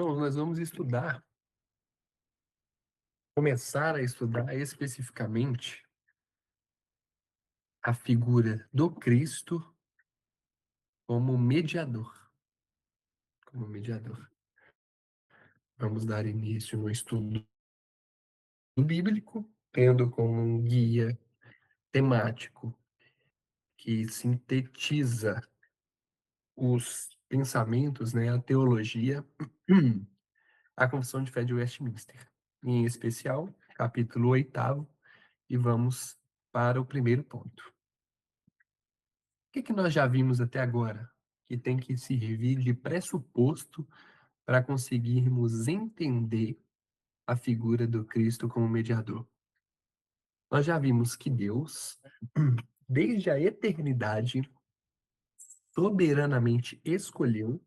Irmãos, nós vamos começar a estudar especificamente a figura do Cristo como mediador. Como mediador. Vamos dar início no estudo bíblico, tendo como um guia temático que sintetiza os pensamentos, né, a teologia, a Confissão de Fé de Westminster. Em especial, capítulo 8, e vamos para o primeiro ponto. O que nós já vimos até agora que tem que servir de pressuposto para conseguirmos entender a figura do Cristo como mediador? Nós já vimos que Deus, desde a eternidade, soberanamente escolheu,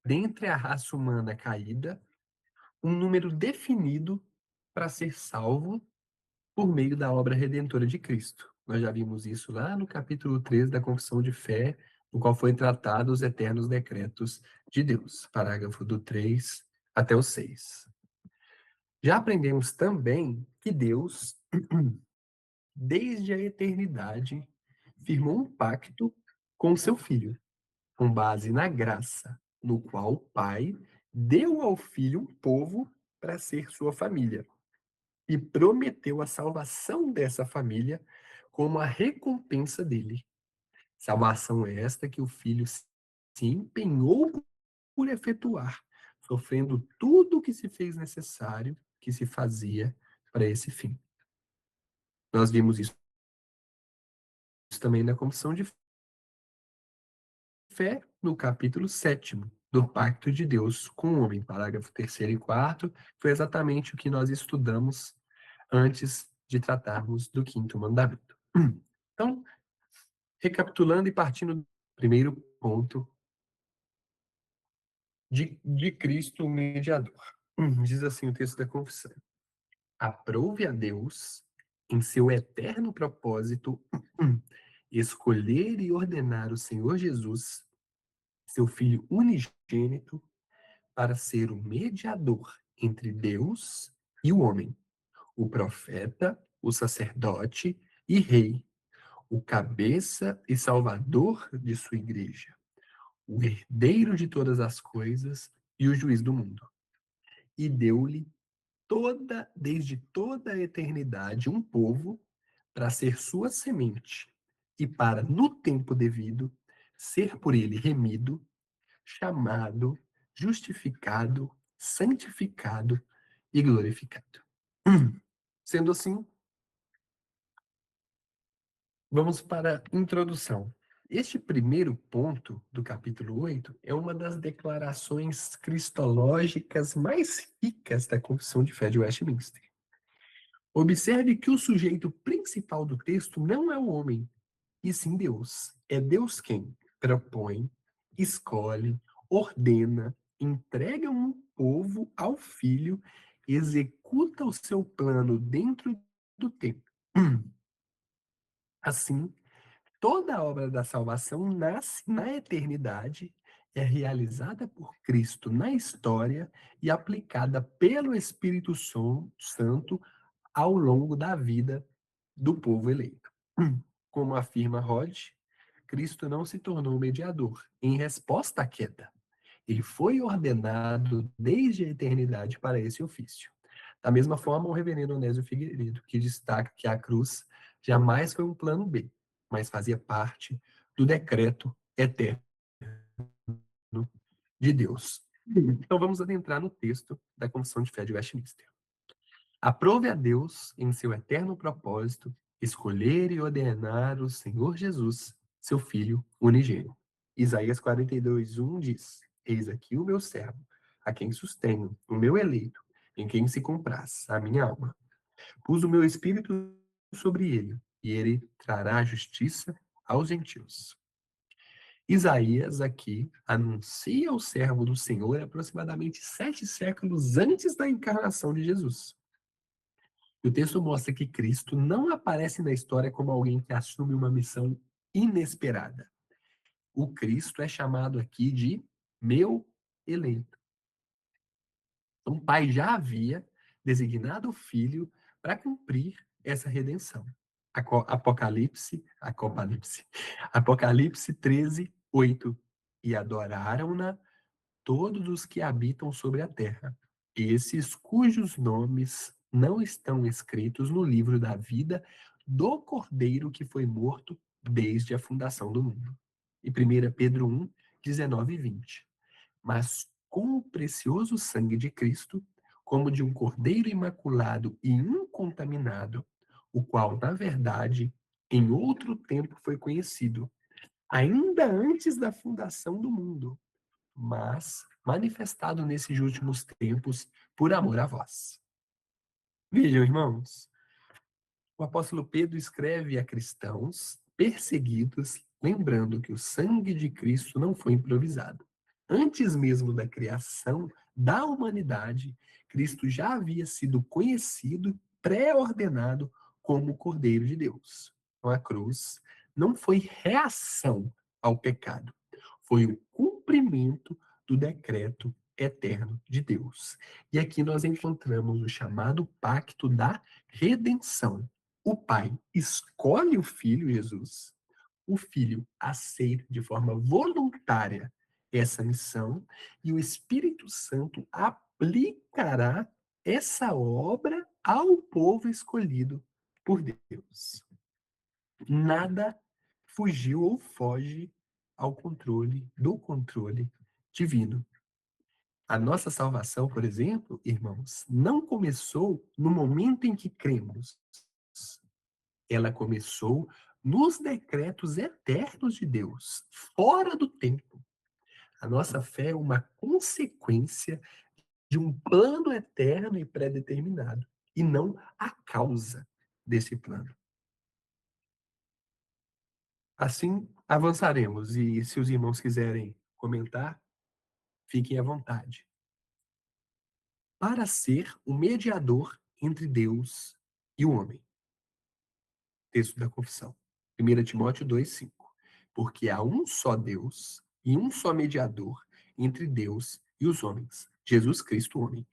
dentre a raça humana caída, um número definido para ser salvo por meio da obra redentora de Cristo. Nós já vimos isso lá no capítulo 3 da Confissão de Fé, no qual foi tratado os eternos decretos de Deus, parágrafo do 3 até o 6. Já aprendemos também que Deus, desde a eternidade, firmou um pacto com seu Filho, com base na graça, no qual o Pai deu ao Filho um povo para ser sua família e prometeu a salvação dessa família como a recompensa dele. Salvação esta que o Filho se empenhou por efetuar, sofrendo tudo o que se fez necessário, que se fazia para esse fim. Nós vimos isso também na Confissão de Fé, no capítulo 7º, do Pacto de Deus com o Homem, parágrafo 3º e 4º, foi exatamente o que nós estudamos antes de tratarmos do quinto mandamento. Então, recapitulando e partindo do primeiro ponto de Cristo, o mediador. Diz assim o texto da confissão: aprove a Deus, em seu eterno propósito, escolher e ordenar o Senhor Jesus, seu Filho unigênito, para ser o mediador entre Deus e o homem, o profeta, o sacerdote e rei, o cabeça e salvador de sua igreja, o herdeiro de todas as coisas e o juiz do mundo. E deu-lhe desde toda a eternidade, um povo para ser sua semente e para, no tempo devido, ser por ele remido, chamado, justificado, santificado e glorificado. Sendo assim, vamos para a introdução. Este primeiro ponto do capítulo 8 é uma das declarações cristológicas mais ricas da Confissão de Fé de Westminster. Observe que o sujeito principal do texto não é o homem, e sim Deus. É Deus quem propõe, escolhe, ordena, entrega um povo ao Filho, executa o seu plano dentro do tempo. Assim, toda a obra da salvação nasce na eternidade, é realizada por Cristo na história e aplicada pelo Espírito Santo ao longo da vida do povo eleito. Como afirma Rod, Cristo não se tornou mediador em resposta à queda. Ele foi ordenado desde a eternidade para esse ofício. Da mesma forma, o reverendo Onésio Figueiredo, que destaca que a cruz jamais foi um plano B, mas fazia parte do decreto eterno de Deus. Então vamos adentrar no texto da Confissão de Fé de Westminster. Aprove a Deus, em seu eterno propósito, escolher e ordenar o Senhor Jesus, seu Filho unigênito. Isaías 42:1 diz: eis aqui o meu servo, a quem sustenho, o meu eleito, em quem se compraz a minha alma. Pus o meu espírito sobre ele, e ele trará justiça aos gentios. Isaías aqui anuncia o servo do Senhor aproximadamente 7 séculos antes da encarnação de Jesus. E o texto mostra que Cristo não aparece na história como alguém que assume uma missão inesperada. O Cristo é chamado aqui de meu eleito. o Pai já havia designado o Filho para cumprir essa redenção. Apocalipse 13, 8. E adoraram-na todos os que habitam sobre a terra, esses cujos nomes não estão escritos no livro da vida do Cordeiro que foi morto desde a fundação do mundo. E 1 Pedro 1, 19 e 20. Mas com o precioso sangue de Cristo, como de um cordeiro imaculado e incontaminado, o qual, na verdade, em outro tempo foi conhecido, ainda antes da fundação do mundo, mas manifestado nesses últimos tempos por amor a vós. Vejam, irmãos, o apóstolo Pedro escreve a cristãos perseguidos, lembrando que o sangue de Cristo não foi improvisado. Antes mesmo da criação da humanidade, Cristo já havia sido conhecido, pré-ordenado como o Cordeiro de Deus. Então, a cruz não foi reação ao pecado, foi o cumprimento do decreto eterno de Deus. E aqui nós encontramos o chamado pacto da redenção. O Pai escolhe o Filho, Jesus, o Filho aceita de forma voluntária essa missão e o Espírito Santo aplicará essa obra ao povo escolhido por Deus. Nada fugiu ou foge ao controle do controle divino. A nossa salvação, por exemplo, irmãos, não começou no momento em que cremos. Ela começou nos decretos eternos de Deus, fora do tempo. A nossa fé é uma consequência de um plano eterno e pré-determinado, e não a causa desse plano. Assim, avançaremos, e se os irmãos quiserem comentar, fiquem à vontade. Para ser o mediador entre Deus e o homem. Texto da confissão. 1 Timóteo 2,5. Porque há um só Deus e um só mediador entre Deus e os homens, Jesus Cristo, homem.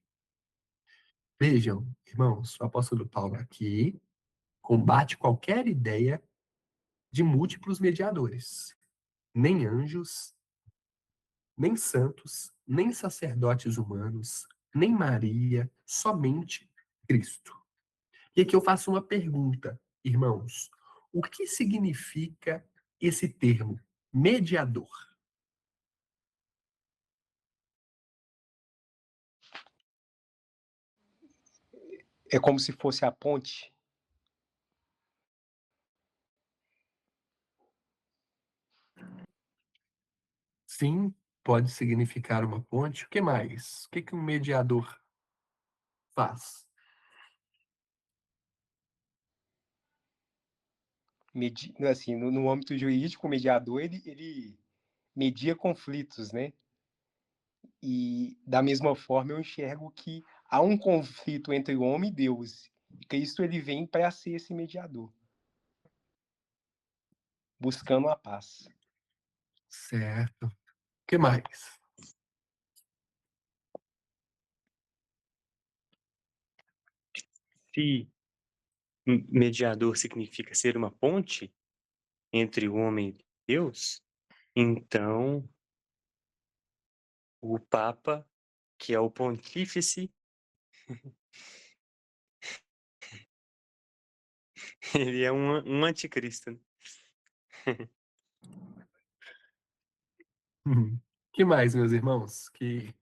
Vejam, irmãos, o apóstolo Paulo aqui combate qualquer ideia de múltiplos mediadores. Nem anjos, nem santos, nem sacerdotes humanos, nem Maria, somente Cristo. E aqui eu faço uma pergunta, irmãos. O que significa esse termo, mediador? É como se fosse a ponte. Sim, pode significar uma ponte. O que mais? O que que um mediador faz? Assim, no âmbito jurídico, o mediador ele media conflitos, né? E da mesma forma eu enxergo que há um conflito entre o homem e Deus. Cristo ele vem para ser esse mediador, buscando a paz. Certo. O que mais? Se mediador significa ser uma ponte entre o homem e Deus, então o Papa, que é o pontífice, ele é um anticristo. O que mais, meus irmãos, que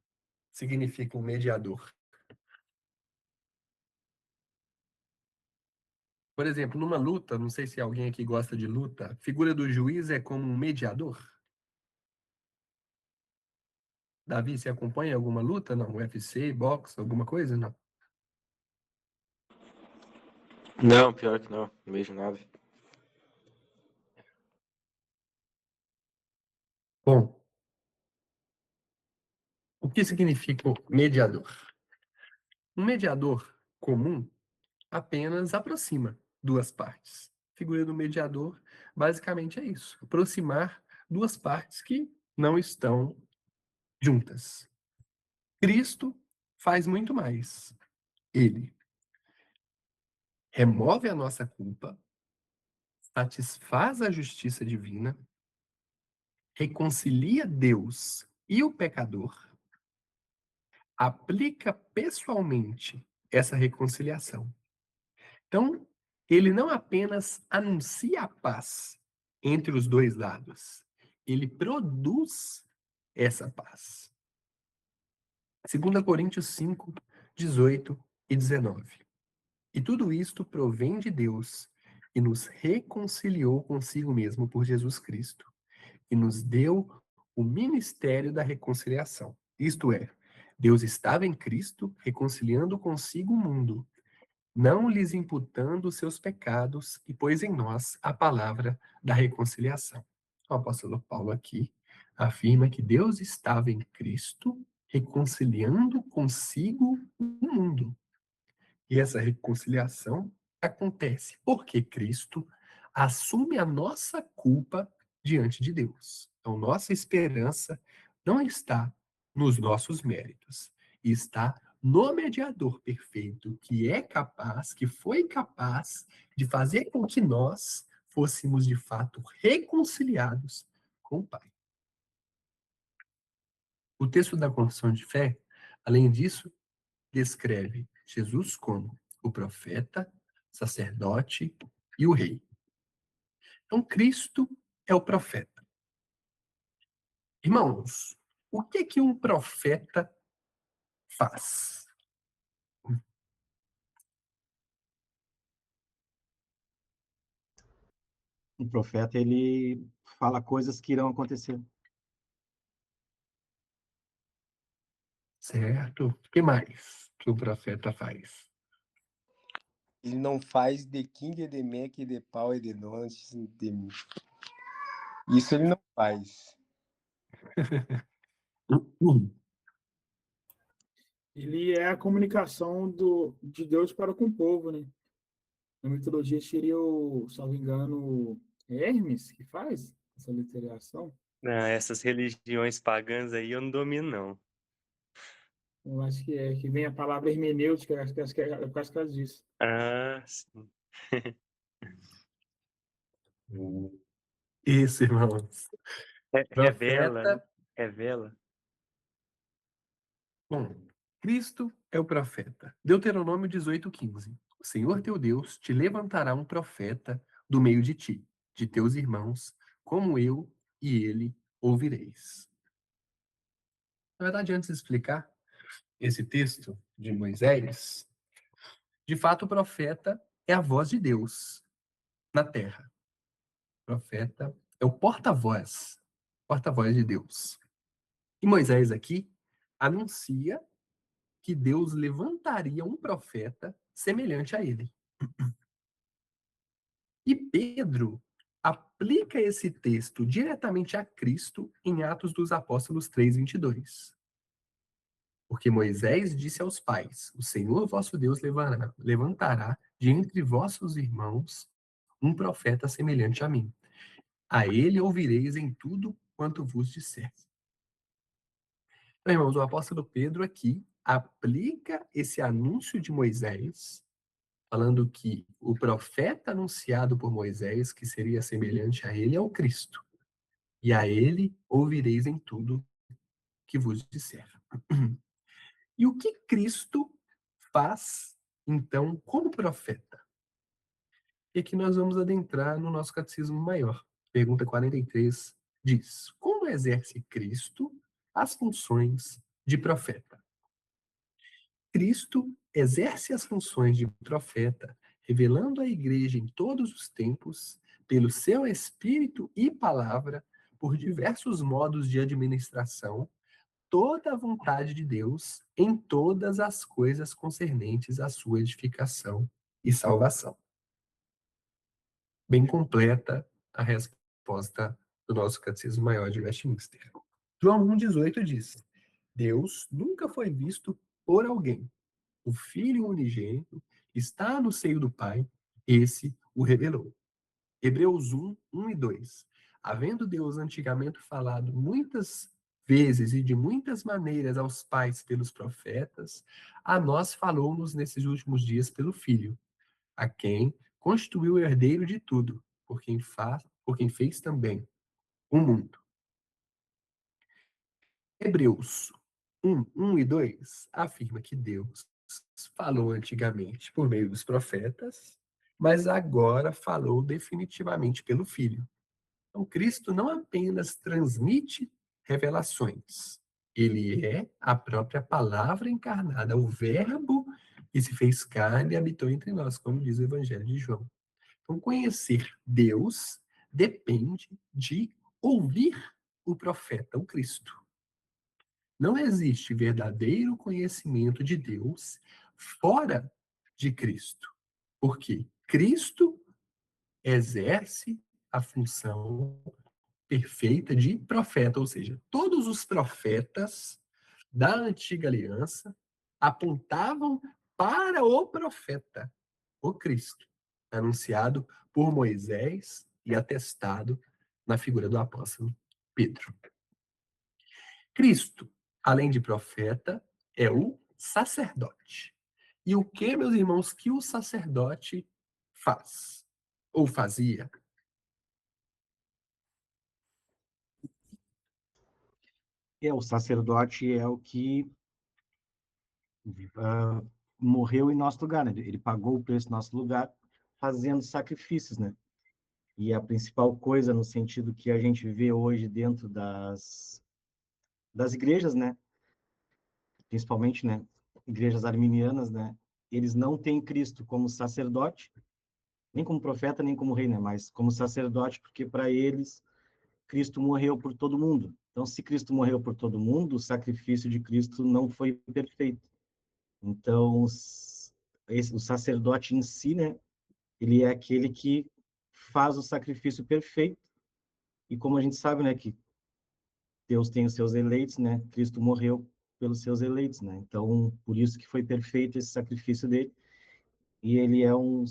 significa um mediador? Por exemplo, numa luta, não sei se alguém aqui gosta de luta, a figura do juiz é como um mediador? Davi, você acompanha alguma luta? Não, UFC, boxe, alguma coisa? Não. Não, pior que não vejo nada. Bom, o que significa o mediador? Um mediador comum apenas aproxima duas partes. A figura do mediador basicamente é isso: aproximar duas partes que não estão juntas. Cristo faz muito mais. Ele remove a nossa culpa, satisfaz a justiça divina, reconcilia Deus e o pecador, aplica pessoalmente essa reconciliação. Então, ele não apenas anuncia a paz entre os dois lados, ele produz essa paz. 2 Coríntios 5, 18 e 19. E tudo isto provém de Deus, que nos reconciliou consigo mesmo por Jesus Cristo, e nos deu o ministério da reconciliação. Isto é, Deus estava em Cristo reconciliando consigo o mundo, não lhes imputando os seus pecados, e pôs em nós a palavra da reconciliação. O apóstolo Paulo aqui afirma que Deus estava em Cristo reconciliando consigo o mundo. E essa reconciliação acontece porque Cristo assume a nossa culpa diante de Deus. Então, nossa esperança não está nos nossos méritos, está no mediador perfeito, que é capaz, que foi capaz de fazer com que nós fôssemos de fato reconciliados com o Pai. O texto da confissão de fé, além disso, descreve Jesus como o profeta, sacerdote e o rei. Então, Cristo é o profeta. Irmãos, o que que um profeta faz? Um profeta, ele fala coisas que irão acontecer. Certo? O que mais que o profeta faz? Ele não faz de King, de Mac, de pau e de nontes, de... Isso ele não faz. Ele é a comunicação de Deus para com o povo, né? Na mitologia seria o, se não me engano, Hermes que faz essa literação. Ah, essas religiões pagãs aí eu não domino, não. Eu acho que é, que vem a palavra hermenêutica, acho que é por causa disso. Ah, sim. Isso, irmãos. Revela, né? Profeta, Revela. bom, Cristo é o profeta. Deuteronômio 18:15. O Senhor teu Deus te levantará um profeta do meio de ti, de teus irmãos, como eu e ele ouvireis. Na verdade, antes de explicar esse texto de Moisés, de fato o profeta é a voz de Deus na terra. O profeta é o porta-voz de Deus. E Moisés aqui anuncia que Deus levantaria um profeta semelhante a ele. E Pedro aplica esse texto diretamente a Cristo em Atos dos Apóstolos 3:22. Porque Moisés disse aos pais: O Senhor vosso Deus levantará de entre vossos irmãos um profeta semelhante a mim. A ele ouvireis em tudo quanto vos disser. Então, irmãos, o apóstolo Pedro aqui aplica esse anúncio de Moisés, falando que o profeta anunciado por Moisés, que seria semelhante a ele, é o Cristo. E a ele ouvireis em tudo que vos disser. E o que Cristo faz, então, como profeta? E aqui nós vamos adentrar no nosso catecismo maior. Pergunta 43 diz: Como exerce Cristo as funções de profeta? Cristo exerce as funções de profeta, revelando à igreja em todos os tempos, pelo seu espírito e palavra, por diversos modos de administração, toda a vontade de Deus em todas as coisas concernentes à sua edificação e salvação. Bem completa a resposta do nosso Catecismo Maior de Westminster. João 1,18 diz: Deus nunca foi visto por alguém. O Filho unigênito está no seio do Pai, esse o revelou. Hebreus 1:1 e 2. Havendo Deus antigamente falado muitas vezes e de muitas maneiras aos pais pelos profetas, a nós falou-nos nesses últimos dias pelo Filho, a quem constituiu o herdeiro de tudo, por quem fez também o mundo. Hebreus 1 e 2 afirma que Deus falou antigamente por meio dos profetas, mas agora falou definitivamente pelo Filho. Então, Cristo não apenas transmite revelações, ele é a própria palavra encarnada, o Verbo que se fez carne e habitou entre nós, como diz o Evangelho de João. Então, conhecer Deus depende de ouvir o profeta, o Cristo. Não existe verdadeiro conhecimento de Deus fora de Cristo, porque Cristo exerce a função perfeita de profeta, ou seja, todos os profetas da antiga aliança apontavam para o profeta, o Cristo, anunciado por Moisés e atestado na figura do apóstolo Pedro. Cristo, além de profeta, é o sacerdote. E o que, meus irmãos, que o sacerdote faz? Ou fazia? O sacerdote é o que ah, morreu em nosso lugar, né? Ele pagou o preço em nosso lugar, fazendo sacrifícios, né? E a principal coisa no sentido que a gente vê hoje dentro das igrejas, né? Principalmente, né? Igrejas arminianas, né? Eles não têm Cristo como sacerdote, nem como profeta, nem como rei, né? Mas como sacerdote, porque para eles Cristo morreu por todo mundo. Então, se Cristo morreu por todo mundo, o sacrifício de Cristo não foi perfeito. Então, o sacerdote em si, né? Ele é aquele que faz o sacrifício perfeito. E como a gente sabe, né, que Deus tem os seus eleitos, né? Cristo morreu pelos seus eleitos, né? Então, por isso que foi perfeito esse sacrifício dele. E ele é o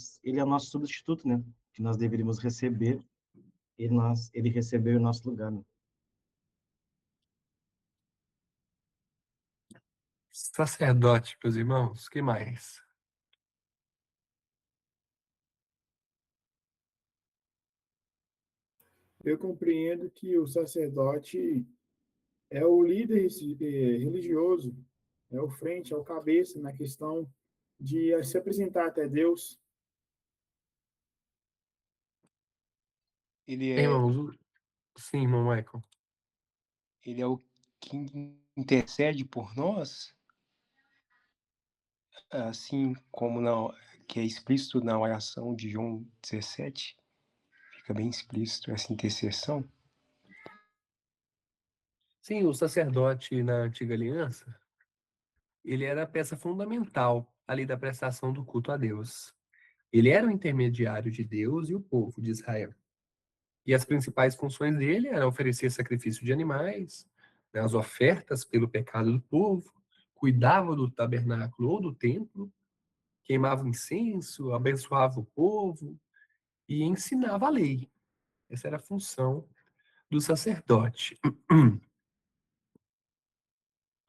nosso substituto, né? Que nós deveríamos receber. Ele recebeu em nosso lugar, né? Sacerdote, meus irmãos, que mais? Eu compreendo que o sacerdote é o líder religioso, é o frente, é o cabeça na questão de se apresentar até Deus. Ele é, Irmãos, sim, irmão Michael. ele é o que intercede por nós, assim como que é explícito na oração de João 17, fica bem explícito essa intercessão. Sim, o sacerdote na antiga aliança, ele era a peça fundamental ali da prestação do culto a Deus. Ele era o intermediário de Deus e o povo de Israel. E as principais funções dele eram oferecer sacrifício de animais, né, as ofertas pelo pecado do povo, cuidava do tabernáculo ou do templo, queimava incenso, abençoava o povo e ensinava a lei. Essa era a função do sacerdote.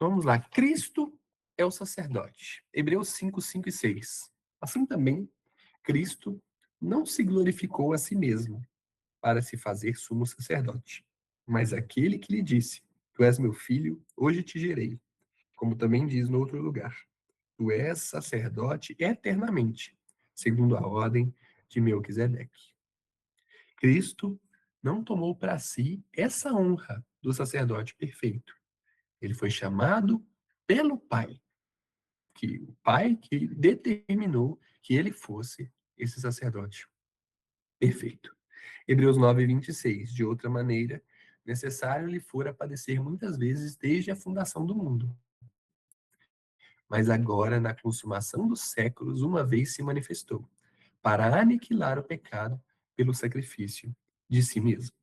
Vamos lá. Cristo é o sacerdote. Hebreus 5, 5 e 6. Assim também, Cristo não se glorificou a si mesmo para se fazer sumo sacerdote, mas aquele que lhe disse: Tu és meu filho, hoje te gerei. Como também diz no outro lugar: Tu és sacerdote eternamente, segundo a ordem de Melquisedeque. Cristo não tomou para si essa honra do sacerdote perfeito. Ele foi chamado pelo Pai, que o Pai que determinou que ele fosse esse sacerdote perfeito. Hebreus 9, 26. De outra maneira, necessário lhe fora padecer muitas vezes desde a fundação do mundo. Mas agora, na consumação dos séculos, uma vez se manifestou, para aniquilar o pecado pelo sacrifício de si mesmo.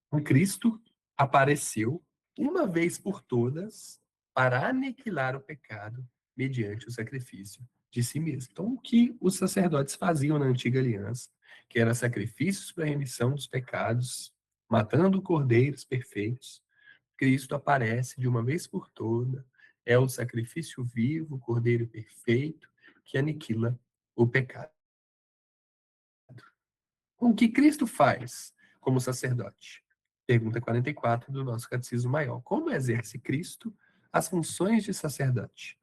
O Cristo apareceu uma vez por todas para aniquilar o pecado mediante o sacrifício de si mesmo. Então, o que os sacerdotes faziam na antiga aliança, que era sacrifícios para a remissão dos pecados, matando cordeiros perfeitos, Cristo aparece de uma vez por toda, é o sacrifício vivo, o Cordeiro perfeito, que aniquila o pecado. O que Cristo faz como sacerdote? Pergunta 44 do nosso Catecismo Maior. Como exerce Cristo as funções de sacerdote?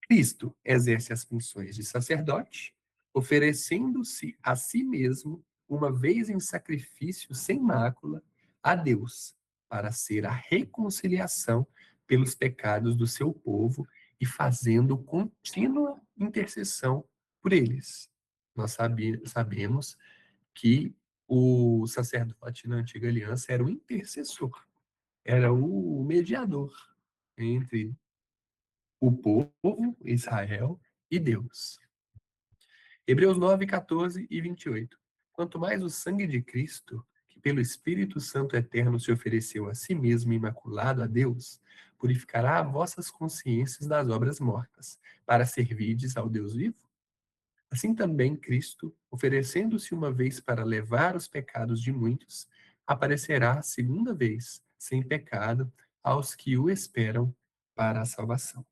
Cristo exerce as funções de sacerdote, oferecendo-se a si mesmo, uma vez em sacrifício sem mácula, a Deus, para ser a reconciliação pelos pecados do seu povo e fazendo contínua intercessão por eles. Nós sabemos que o sacerdote na antiga aliança era o intercessor, era o mediador entre o povo, Israel e Deus. Hebreus 9, 14 e 28. Quanto mais o sangue de Cristo, que pelo Espírito Santo eterno se ofereceu a si mesmo imaculado a Deus, purificará vossas consciências das obras mortas, para servirdes ao Deus vivo? Assim também Cristo, oferecendo-se uma vez para levar os pecados de muitos, aparecerá segunda vez, sem pecado, aos que o esperam para a salvação.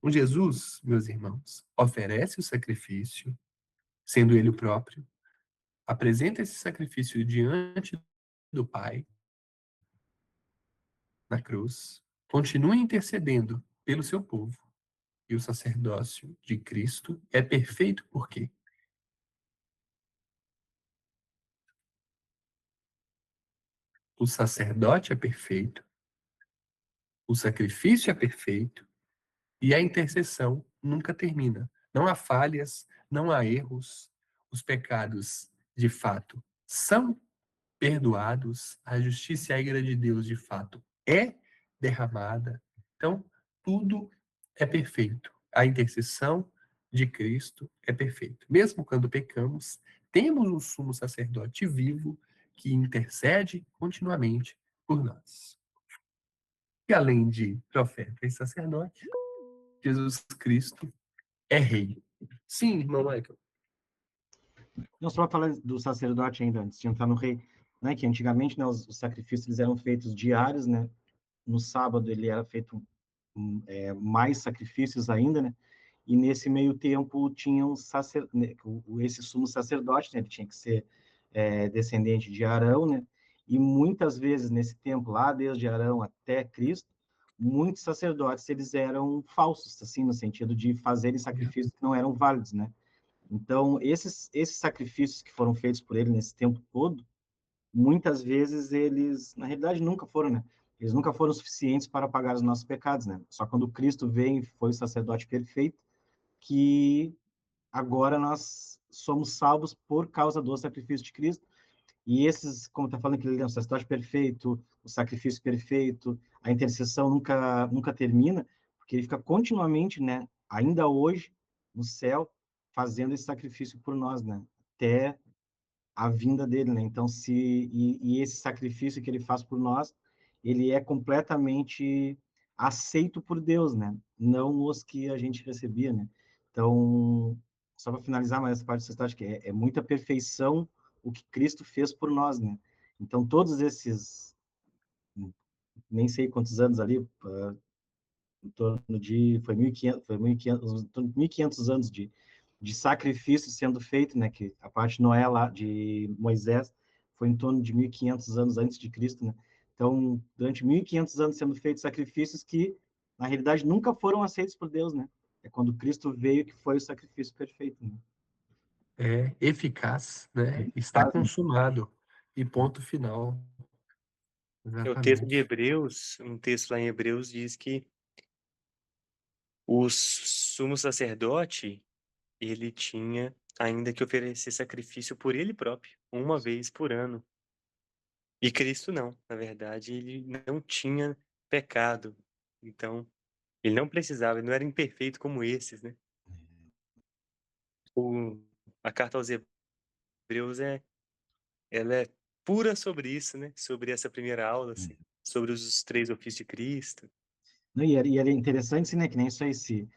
O Jesus, meus irmãos, oferece o sacrifício, sendo ele o próprio, apresenta esse sacrifício diante do Pai, na cruz, continua intercedendo pelo seu povo, e o sacerdócio de Cristo é perfeito por quê? O sacerdote é perfeito, o sacrifício é perfeito, e a intercessão nunca termina. Não há falhas, não há erros, os pecados, de fato, são perdoados, a justiça e a ira de Deus, de fato, é derramada. Então, tudo é perfeito. A intercessão de Cristo é perfeita. Mesmo quando pecamos, temos um sumo sacerdote vivo que intercede continuamente por nós. E além de profeta e sacerdote, Jesus Cristo é rei. Sim, irmão Michael. Não, só para falar do sacerdote ainda, antes de entrar no rei, né, que antigamente, né, os sacrifícios eles eram feitos diários, né, no sábado ele era feito mais sacrifícios ainda, né, e nesse meio tempo tinha né, esse sumo sacerdote, né, ele tinha que ser descendente de Arão, né, e muitas vezes nesse tempo lá, desde Arão até Cristo, muitos sacerdotes eles eram falsos, assim, no sentido de fazerem sacrifícios que não eram válidos, né. Então, esses sacrifícios que foram feitos por ele nesse tempo todo, muitas vezes eles, na realidade, nunca foram, né? Eles nunca foram suficientes para pagar os nossos pecados, né? Só quando Cristo veio e foi o sacerdote perfeito, que agora nós somos salvos por causa do sacrifício de Cristo. E esses, como está falando que ele é um sacerdote perfeito, o sacrifício perfeito, a intercessão nunca termina, porque ele fica continuamente, né, ainda hoje, no céu, fazendo esse sacrifício por nós, né, até a vinda dele, né? Então, e esse sacrifício que ele faz por nós, ele é completamente aceito por Deus, né? Não os que a gente recebia, né? Então, só para finalizar mais essa parte do sexto, que é muita perfeição o que Cristo fez por nós, né? Então, todos esses, nem sei quantos anos ali, em torno de, foi 1.500 anos de sacrifício sendo feito, né, que a parte de Noé lá, de Moisés, foi em torno de 1.500 anos antes de Cristo, né? Então, durante 1.500 anos sendo feitos sacrifícios que, na realidade, nunca foram aceitos por Deus, né? É quando Cristo veio que foi o sacrifício perfeito, né? É eficaz, né? Está Faz, né? consumado. E ponto final. É o texto de Exatamente. Hebreus, um texto lá em Hebreus diz que o sumo sacerdote, ele tinha ainda que oferecer sacrifício por ele próprio, uma vez por ano. E Cristo não, na verdade, ele não tinha pecado. Então, ele não precisava, ele não era imperfeito como esses, né? A carta aos Hebreus ela é pura sobre isso, né? Sobre essa primeira aula, assim, sobre os três ofícios de Cristo. Não, e era interessante, né, que nem isso aí, se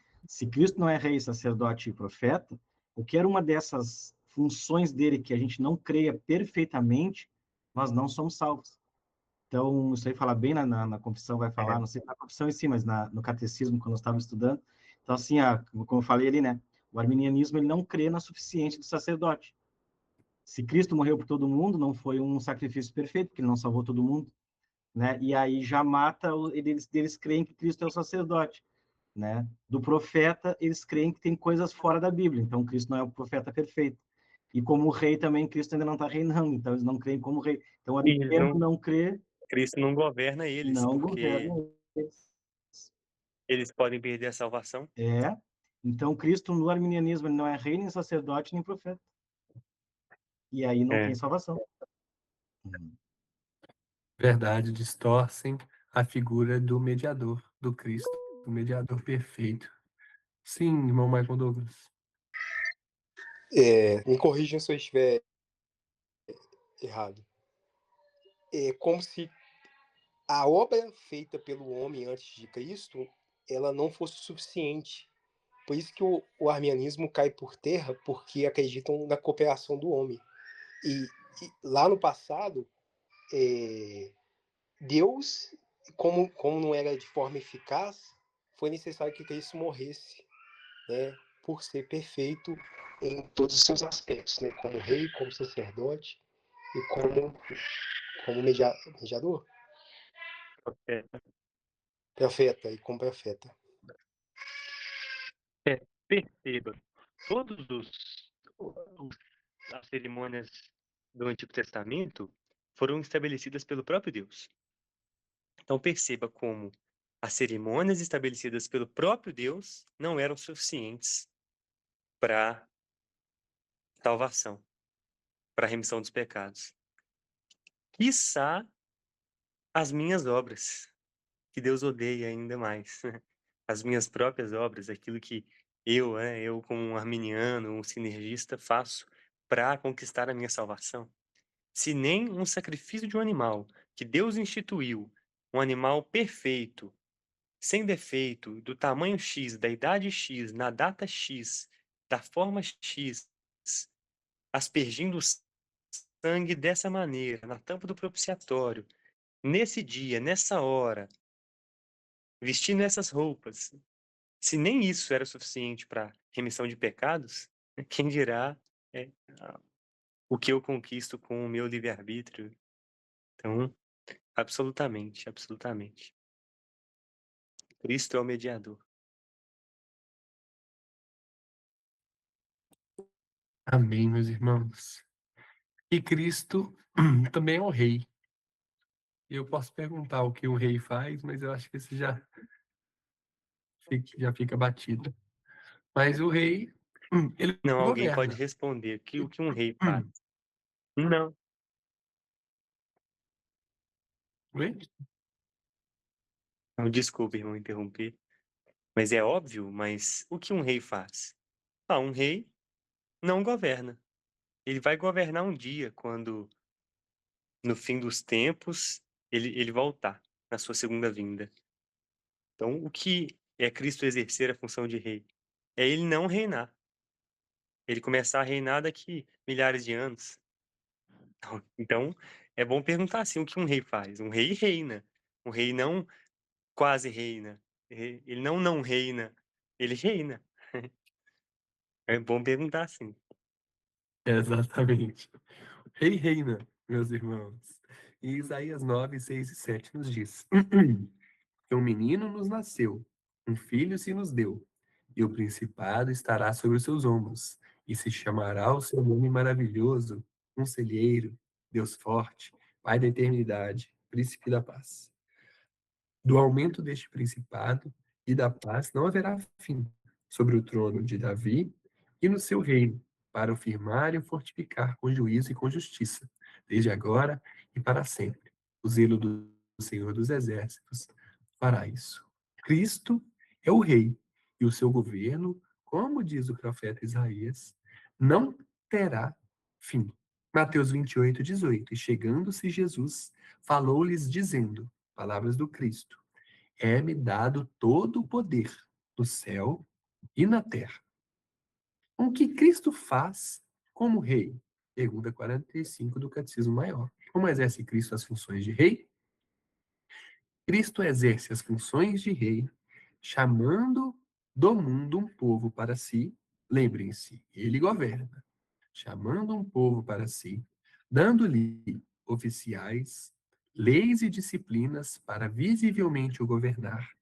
Cristo não é rei, sacerdote e profeta, qualquer uma dessas funções dele que a gente não creia perfeitamente, nós não somos salvos. Então, isso aí fala bem na confissão, vai falar, não sei se na confissão em si, mas no catecismo, quando nós estávamos estudando. Então, assim, como eu falei ali, né? O arminianismo, ele não crê na suficiência do sacerdote. Se Cristo morreu por todo mundo, não foi um sacrifício perfeito, porque ele não salvou todo mundo, né? E aí já mata, eles creem que Cristo é o sacerdote, né? Do profeta, eles creem que tem coisas fora da Bíblia, então Cristo não é o profeta perfeito. E como rei também, Cristo ainda não está reinando, então eles não creem como rei. Então, o E eles arminiano não crê, Cristo não governa eles, não porque governa eles. eles podem perder a salvação. É. Então, Cristo, no arminianismo, ele não é rei, nem sacerdote, nem profeta. E aí não tem É. salvação. Verdade, distorcem a figura do mediador, do Cristo, do mediador perfeito. Sim, irmão Michael Douglas. Me corrijam se eu estiver errado. É como se a obra feita pelo homem antes de Cristo, ela não fosse suficiente. Por isso que o arminianismo cai por terra, porque acreditam na cooperação do homem. E lá no passado, Deus, como não era de forma eficaz, foi necessário que Cristo morresse, né, por ser perfeito em todos os seus aspectos, né, como rei, como sacerdote e como mediador, É. profeta e como profeta. Perceba, todos as cerimônias do Antigo Testamento foram estabelecidas pelo próprio Deus. Então perceba como as cerimônias estabelecidas pelo próprio Deus não eram suficientes para salvação, para remissão dos pecados. Quiçá as minhas obras, que Deus odeia ainda mais. As minhas próprias obras, aquilo que eu como um arminiano, um sinergista, faço para conquistar a minha salvação. Se nem um sacrifício de um animal que Deus instituiu, um animal perfeito, sem defeito, do tamanho X, da idade X, na data X, da forma X, aspergindo sangue dessa maneira, na tampa do propiciatório, nesse dia, nessa hora, vestindo essas roupas, se nem isso era suficiente para remissão de pecados, quem dirá é, o que eu conquisto com o meu livre-arbítrio? Então, absolutamente, absolutamente. Cristo é o mediador. Amém, meus irmãos. E Cristo também é o rei. Eu posso perguntar o que o rei faz, mas eu acho que esse já fica batido. Mas o rei, ele Não, alguém pode governa. responder o que um rei faz. Não, Oi? não, desculpe, irmão, interromper. Mas é óbvio, mas o que um rei faz? Ah, um rei não governa. Ele vai governar um dia, quando, no fim dos tempos, ele voltar, na sua segunda vinda. Então, o que é Cristo exercer a função de rei? É ele não reinar. Ele começar a reinar daqui milhares de anos. Então, é bom perguntar assim, o que um rei faz? Um rei reina. Um rei não quase reina. Ele não reina. Ele reina. É bom perguntar assim. Exatamente. Rei reina, meus irmãos. E Isaías 9, 6 e 7 nos diz: que um menino nos nasceu, um filho se nos deu, e o principado estará sobre os seus ombros, e se chamará o seu nome maravilhoso, Conselheiro, Deus forte, Pai da eternidade, Príncipe da paz. Do aumento deste principado e da paz não haverá fim sobre o trono de Davi e no seu reino, para o firmar e o fortificar com juízo e com justiça, desde agora e para sempre. O zelo do Senhor dos Exércitos fará isso. Cristo é o rei e o seu governo, como diz o profeta Isaías, não terá fim. Mateus 28, 18. E chegando-se Jesus, falou-lhes dizendo, palavras do Cristo, é-me dado todo o poder no céu e na terra. O que Cristo faz como rei? Pergunta 45 do Catecismo Maior. Como exerce Cristo as funções de rei? Cristo exerce as funções de rei, chamando do mundo um povo para si. Lembrem-se, ele governa, chamando um povo para si, dando-lhe oficiais, leis e disciplinas para visivelmente o governar,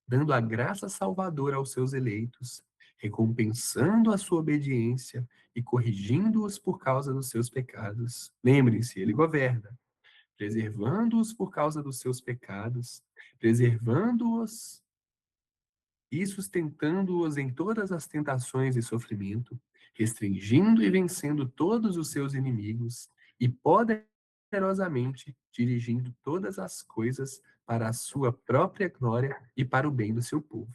dando a graça salvadora aos seus eleitos, recompensando a sua obediência e corrigindo-os por causa dos seus pecados. Lembrem-se, ele governa, preservando-os por causa dos seus pecados, preservando-os e sustentando-os em todas as tentações e sofrimento, restringindo e vencendo todos os seus inimigos e poderosamente dirigindo todas as coisas para a sua própria glória e para o bem do seu povo.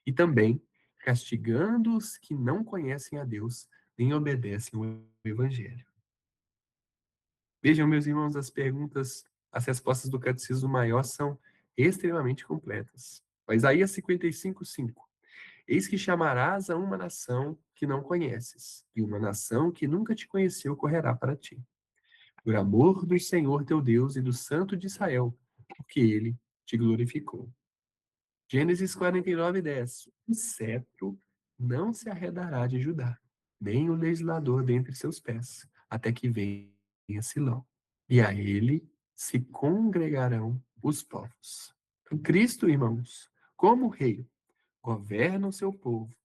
E também castigando os que não conhecem a Deus nem obedecem ao Evangelho. Vejam, meus irmãos, as respostas do Catecismo Maior são extremamente completas. Isaías 55:5. Eis que chamarás a uma nação que não conheces, e uma nação que nunca te conheceu correrá para ti. Por amor do Senhor teu Deus e do Santo de Israel, porque ele te glorificou. Gênesis 49:10. O cetro não se arredará de Judá, nem o legislador dentre seus pés, até que venha Silão. E a ele se congregarão os povos. Então, Cristo, irmãos, como rei, governa o seu povo,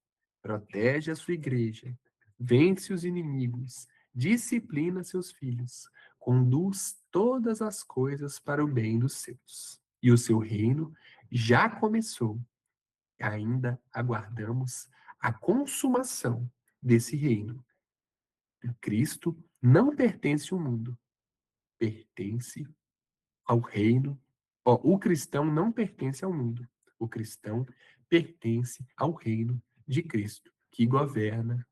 protege a sua igreja, vence os inimigos, disciplina seus filhos, conduz todas as coisas para o bem dos seus. E o seu reino já começou. Ainda aguardamos a consumação desse reino. Cristo não pertence ao mundo, pertence ao reino. O cristão não pertence ao mundo. O cristão pertence ao reino de Cristo, que governa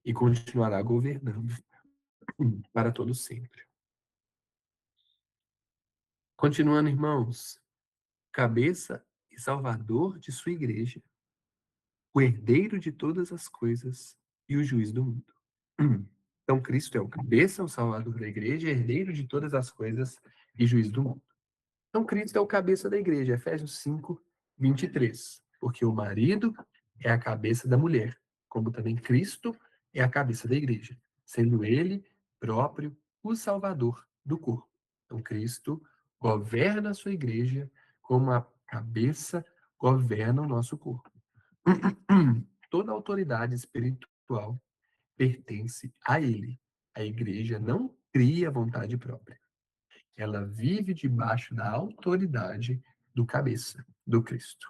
e continuará governando para todo sempre. Continuando, irmãos, cabeça e salvador de sua igreja, o herdeiro de todas as coisas e o juiz do mundo. Então, Cristo é o cabeça, o salvador da igreja, herdeiro de todas as coisas e juiz do mundo. Então, Cristo é o cabeça da igreja, Efésios 5:23. Porque o marido é a cabeça da mulher, como também Cristo é a cabeça da igreja, sendo ele próprio o salvador do corpo. Então, Cristo governa a sua igreja como a cabeça governa o nosso corpo. Toda autoridade espiritual pertence a ele. A igreja não cria vontade própria. Ela vive debaixo da autoridade do cabeça, do Cristo.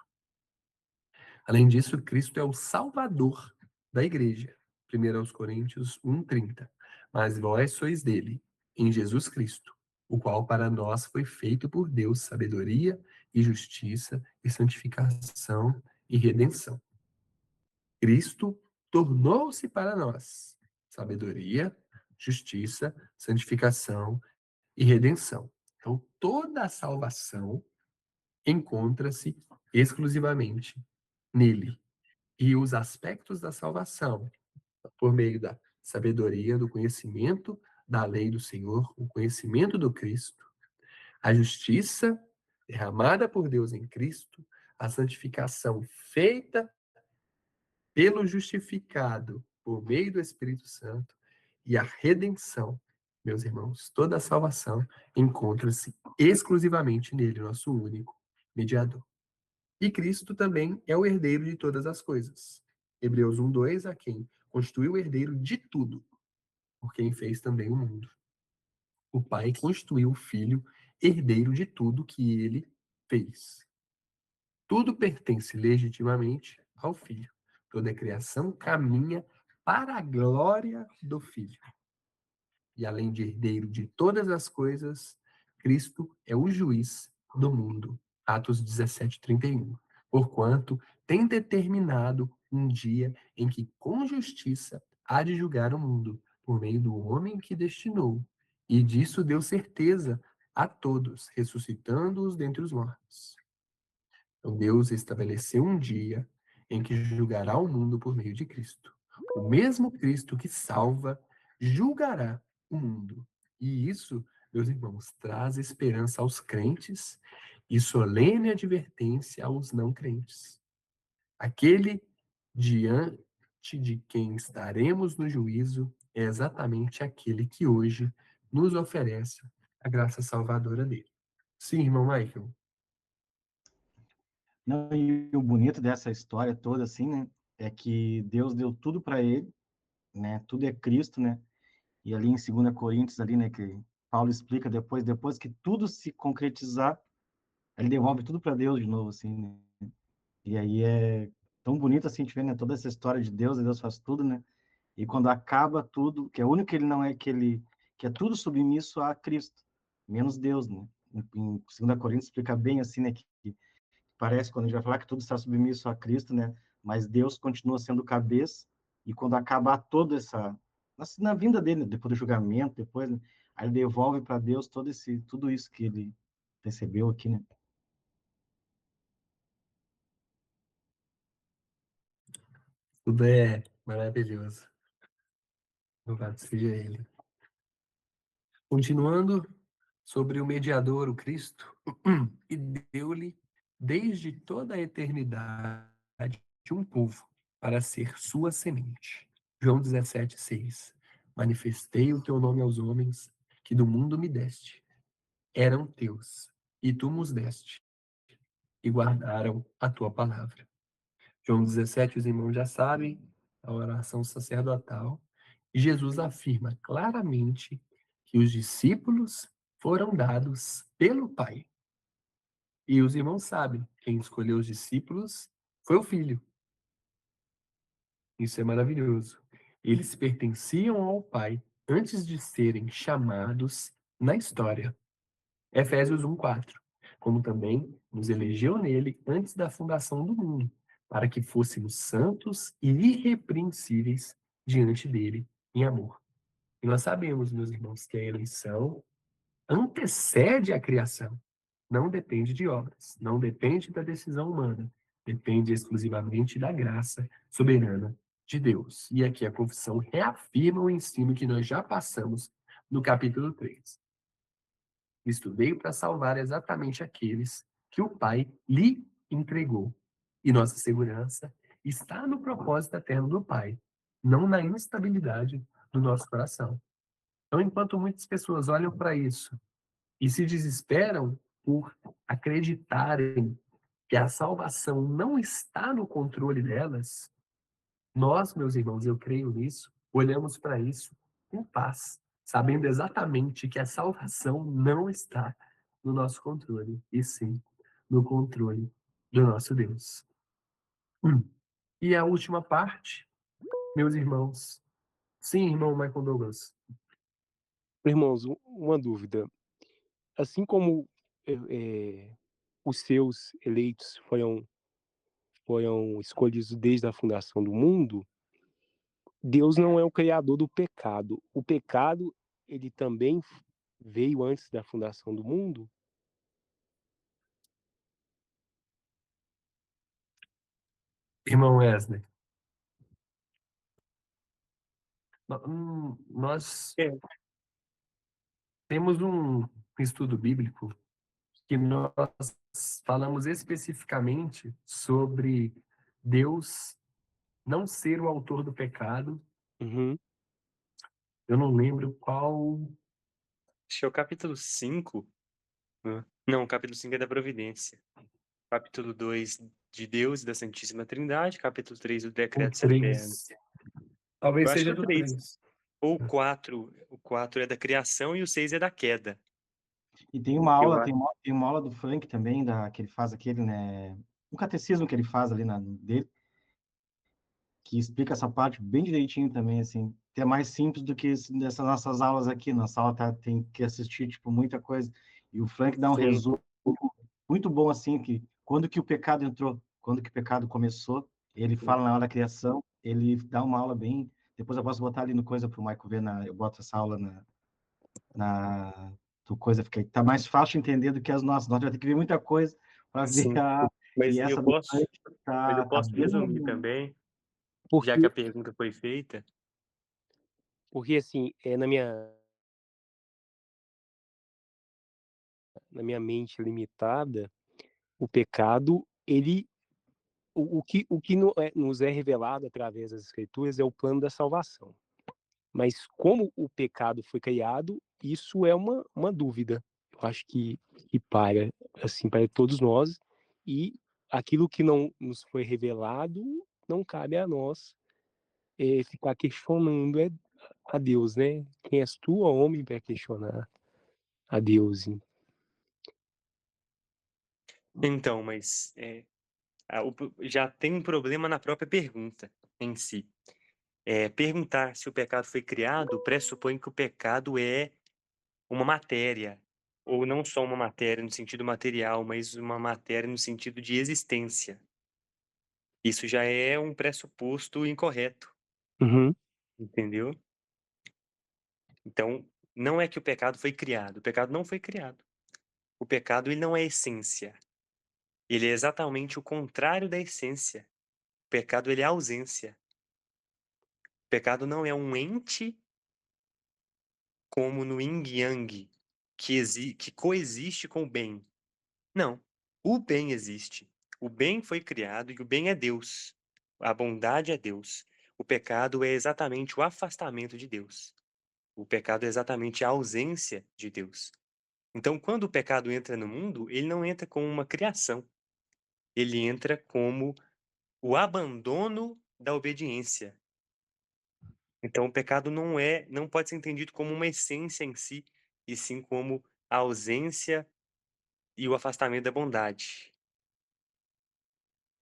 Além disso, Cristo é o salvador da igreja. 1 Coríntios 1:30. Mas vós sois dele, em Jesus Cristo, o qual para nós foi feito por Deus sabedoria e justiça e santificação e redenção. Cristo tornou-se para nós sabedoria, justiça, santificação e redenção. Então, toda a salvação encontra-se exclusivamente nele. E os aspectos da salvação, por meio da sabedoria, do conhecimento da lei do Senhor, o conhecimento do Cristo, a justiça derramada por Deus em Cristo, a santificação feita pelo justificado por meio do Espírito Santo e a redenção, meus irmãos, toda a salvação encontra-se exclusivamente nele, nosso único mediador. E Cristo também é o herdeiro de todas as coisas. Hebreus 1:2, a quem constituiu o herdeiro de tudo, por quem fez também o mundo. O Pai constituiu o Filho herdeiro de tudo que ele fez. Tudo pertence legitimamente ao Filho. Toda a criação caminha para a glória do Filho. E além de herdeiro de todas as coisas, Cristo é o juiz do mundo. Atos 17:31. Porquanto tem determinado um dia em que com justiça há de julgar o mundo, por meio do homem que destinou. E disso deu certeza a todos, ressuscitando-os dentre os mortos. Então Deus estabeleceu um dia em que julgará o mundo por meio de Cristo. O mesmo Cristo que salva julgará o mundo. E isso, meus irmãos, traz esperança aos crentes e solene advertência aos não crentes. Aquele diante de quem estaremos no juízo é exatamente aquele que hoje nos oferece a graça salvadora dele. Sim, irmão Michael. Não, e o bonito dessa história toda, assim, né, é que Deus deu tudo para ele, né, tudo é Cristo, né, e ali em 2 Coríntios, ali, né, que Paulo explica depois que tudo se concretizar, ele devolve tudo para Deus de novo, assim, né, e aí é tão bonito, assim, a gente vê, né, toda essa história de Deus, e Deus faz tudo, né, e quando acaba tudo, que é o único que ele não é, que é tudo submisso a Cristo, menos Deus, né, em 2 Coríntios explica bem, assim, né, que parece quando a gente vai falar que tudo está submisso a Cristo, né? Mas Deus continua sendo cabeça, e quando acabar toda essa na vinda dele, depois do julgamento, depois, né? Aí ele devolve para Deus tudo isso que ele recebeu aqui, né? Tudo é maravilhoso. Louvado seja ele. Continuando sobre o mediador, o Cristo, e deu-lhe desde toda a eternidade um povo para ser sua semente. João 17:6. Manifestei o teu nome aos homens que do mundo me deste. Eram teus, e tu nos deste, e guardaram a tua palavra. João 17, os irmãos já sabem, a oração sacerdotal. E Jesus afirma claramente que os discípulos foram dados pelo Pai. E os irmãos sabem, quem escolheu os discípulos foi o Filho. Isso é maravilhoso. Eles pertenciam ao Pai antes de serem chamados na história. Efésios 1:4. Como também nos elegeu nele antes da fundação do mundo, para que fôssemos santos e irrepreensíveis diante dele em amor. E nós sabemos, meus irmãos, que a eleição antecede a criação. Não depende de obras, não depende da decisão humana, depende exclusivamente da graça soberana de Deus. E aqui a confissão reafirma o ensino que nós já passamos no capítulo 3. Cristo veio para salvar exatamente aqueles que o Pai lhe entregou. E nossa segurança está no propósito eterno do Pai, não na instabilidade do nosso coração. Então, enquanto muitas pessoas olham para isso e se desesperam por acreditarem que a salvação não está no controle delas, nós, meus irmãos, eu creio nisso, olhamos para isso com paz, sabendo exatamente que a salvação não está no nosso controle, e sim no controle do nosso Deus. E a última parte, meus irmãos. Sim, irmão Michael Douglas. Irmãos, uma dúvida. Assim como os seus eleitos foram escolhidos desde a fundação do mundo, Deus não é o criador do pecado. O pecado, ele também veio antes da fundação do mundo? Irmão Wesley, nós É. temos um estudo bíblico que nós falamos especificamente sobre Deus não ser o autor do pecado. Uhum. Eu não lembro qual. Acho que é o capítulo 5. Não, o capítulo 5 é da Providência. Capítulo 2 de Deus e da Santíssima Trindade. Capítulo 3 do O Decreto Eterno. 3. Talvez Eu acho que seja é o do 3. 3. Ou o 4. O 4 é da criação e o 6 é da queda. E tem uma Eu aula, acho. tem uma aula do Frank também, que ele faz aquele, né, um catecismo que ele faz ali dele, que explica essa parte bem direitinho também, assim, que é mais simples do que dessas nossas aulas aqui. Nossa aula tem que assistir, tipo, muita coisa. E o Frank dá um Sim, resumo muito bom, assim, que quando que o pecado entrou, quando que o pecado começou, ele fala na hora da criação, ele dá uma aula bem... Depois eu posso botar ali no coisa para o Michael ver, eu boto essa aula na do coisa, porque tá mais fácil entender do que as nossas. Nós vamos ter que ver muita coisa para ver sim. e Mas essa do Frank eu tá posso bem... resumir também, já que Porque, a pergunta foi feita. porque assim, na minha mente limitada, o pecado, o que nos é revelado através das Escrituras é o plano da salvação. Mas como o pecado foi criado, isso é uma dúvida. Eu acho que assim, para todos nós, e aquilo que não nos foi revelado, não cabe a nós ficar questionando a Deus, né? Quem és tu, ó homem, para questionar a Deus? Então, mas já tem um problema na própria pergunta em si. Perguntar se o pecado foi criado pressupõe que o pecado é uma matéria, ou não só uma matéria no sentido material, mas uma matéria no sentido de existência. Isso já é um pressuposto incorreto, Uhum. entendeu? Então, não é que o pecado foi criado. O pecado não foi criado. O pecado, ele não é essência. Ele é exatamente o contrário da essência. O pecado, ele é ausência. O pecado não é um ente como no yin yang, que coexiste com o bem. Não. O bem existe. O bem foi criado e o bem é Deus. A bondade é Deus. O pecado é exatamente o afastamento de Deus. O pecado é exatamente a ausência de Deus. Então, quando o pecado entra no mundo, ele não entra como uma criação. Ele entra como o abandono da obediência. Então, o pecado não pode ser entendido como uma essência em si, e sim como a ausência e o afastamento da bondade.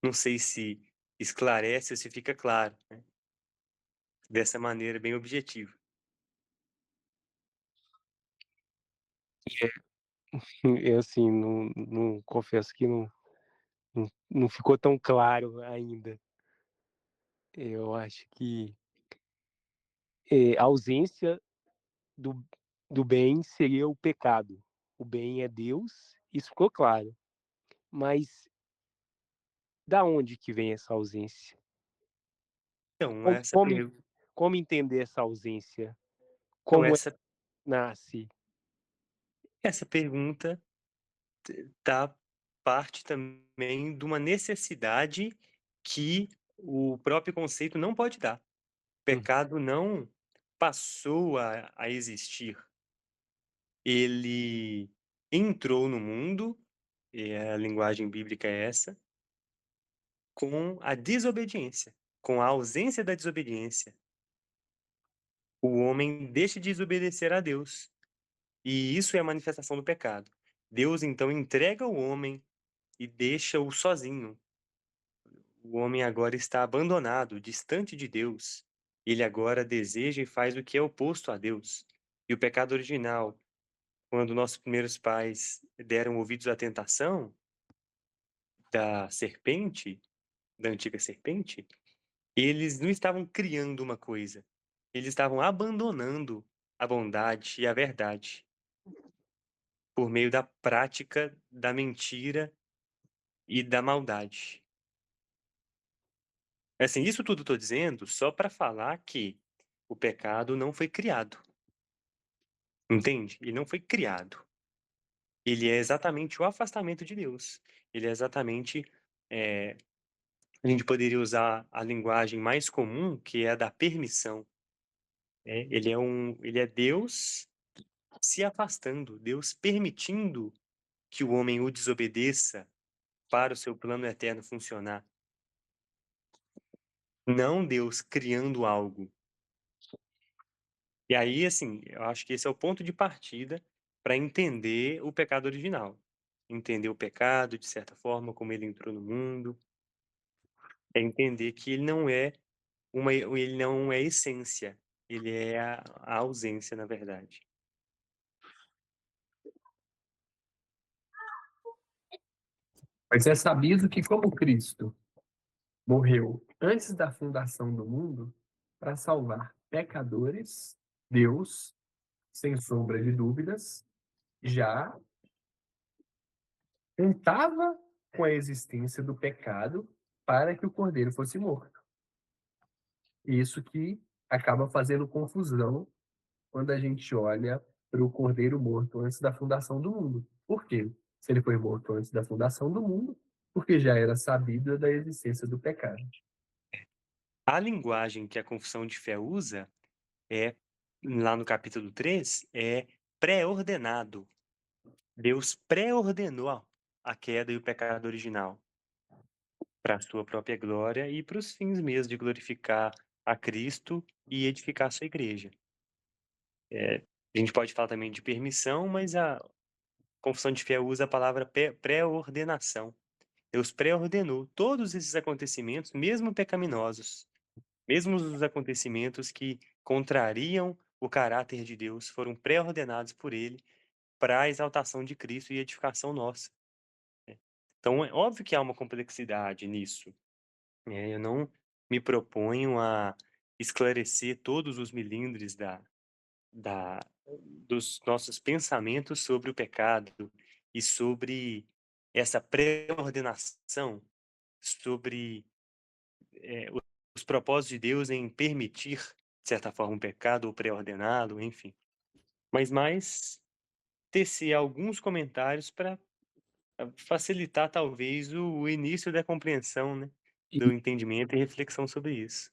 Não sei se esclarece ou se fica claro, né? Dessa maneira bem objetiva. Eu, assim, não confesso que não ficou tão claro ainda. Eu acho que a ausência do, do bem seria o pecado. O bem é Deus, isso ficou claro. Mas da onde que vem essa ausência? Então, Como, como, como entender essa ausência? então Como nasce? essa pergunta tá parte também de uma necessidade que o próprio conceito não pode dar. O pecado não passou a existir. Ele entrou no mundo, e a linguagem bíblica é essa, com a desobediência, com a ausência da desobediência. O homem deixa de desobedecer a Deus. E isso é a manifestação do pecado. Deus então entrega o homem e deixa-o sozinho. O homem agora está abandonado, distante de Deus. Ele agora deseja e faz o que é oposto a Deus. E o pecado original, quando nossos primeiros pais deram ouvidos à tentação da serpente, da antiga serpente, eles não estavam criando uma coisa, eles estavam abandonando a bondade e a verdade por meio da prática da mentira e da maldade. Assim, isso tudo estou dizendo só para falar que o pecado não foi criado. Entende? Ele não foi criado. Ele é exatamente o afastamento de Deus. Ele é exatamente. A gente poderia usar a linguagem mais comum, que é a da permissão. Ele é Deus se afastando, Deus permitindo que o homem o desobedeça para o seu plano eterno funcionar. Não Deus criando algo. E aí, assim, eu acho que esse é o ponto de partida para entender o pecado original. Entender o pecado, de certa forma, como ele entrou no mundo. É entender que ele não é essência. Ele é a ausência, na verdade. Mas é sabido que, como Cristo morreu antes da fundação do mundo para salvar pecadores, Deus, sem sombra de dúvidas, já contava com a existência do pecado para que o cordeiro fosse morto. Isso que acaba fazendo confusão quando a gente olha para o cordeiro morto antes da fundação do mundo. Por quê? Se ele foi morto antes da fundação do mundo, porque já era sabido da existência do pecado. A linguagem que a confissão de fé usa é, lá no capítulo 3, é pré-ordenado. Deus pré-ordenou a queda e o pecado original para a sua própria glória e para os fins mesmo de glorificar a Cristo e edificar a sua igreja. A gente pode falar também de permissão, mas a confissão de fé usa a palavra pré-ordenação. Deus pré-ordenou todos esses acontecimentos, mesmo pecaminosos, mesmo os acontecimentos que contrariam o caráter de Deus, foram pré-ordenados por Ele para a exaltação de Cristo e edificação nossa. Então, é óbvio que há uma complexidade nisso. Eu não me proponho a esclarecer todos os milindres da, dos nossos pensamentos sobre o pecado e sobre essa pré-ordenação, sobre os propósitos de Deus em permitir, de certa forma, um pecado ou pré-ordená-lo, enfim. Mas mais tecer alguns comentários para facilitar, talvez, o início da compreensão, né? Do entendimento e reflexão sobre isso.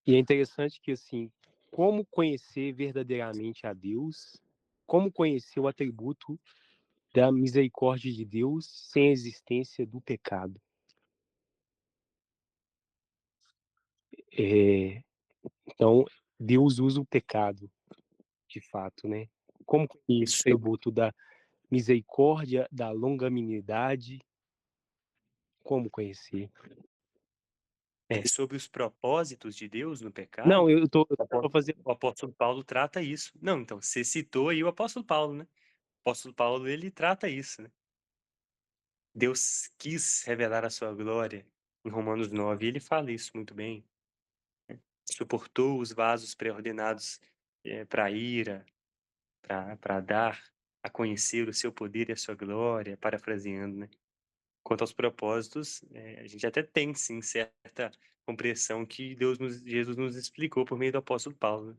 E é interessante que, assim, como conhecer verdadeiramente a Deus, como conhecer o atributo da misericórdia de Deus sem a existência do pecado. Então, Deus usa o pecado, de fato, né? Como conhecer o Isso. atributo da misericórdia, da longanimidade, como conhecer? Sobre os propósitos de Deus no pecado, Não, eu tô fazendo... o apóstolo Paulo trata isso. Não, então, você citou aí o apóstolo Paulo, né? O apóstolo Paulo, ele trata isso, né? Deus quis revelar a sua glória em Romanos 9, e ele fala isso muito bem. Suportou os vasos pré-ordenados para a ira, para dar a conhecer o seu poder e a sua glória, parafraseando, né? Quanto aos propósitos, a gente até tem, sim, certa compreensão que Jesus nos explicou por meio do apóstolo Paulo, né?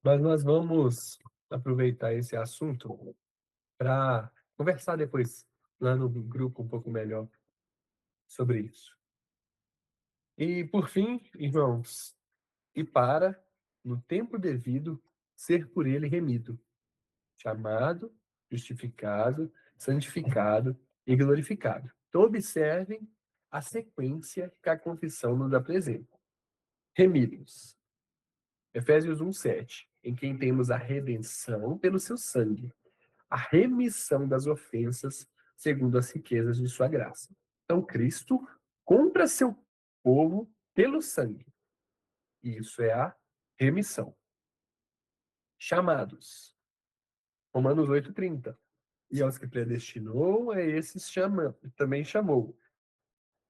Mas nós vamos aproveitar esse assunto para conversar depois lá no grupo um pouco melhor sobre isso. E por fim, irmãos, e para, no tempo devido, ser por ele remido, chamado, justificado, santificado e glorificado. Então observem a sequência que a confissão nos apresenta. Remidos. Efésios 1:7, em quem temos a redenção pelo seu sangue, a remissão das ofensas segundo as riquezas de sua graça. Então, Cristo compra seu povo pelo sangue. E isso é a remissão. Chamados. Romanos 8:30. E aos que predestinou, a esses também chamou.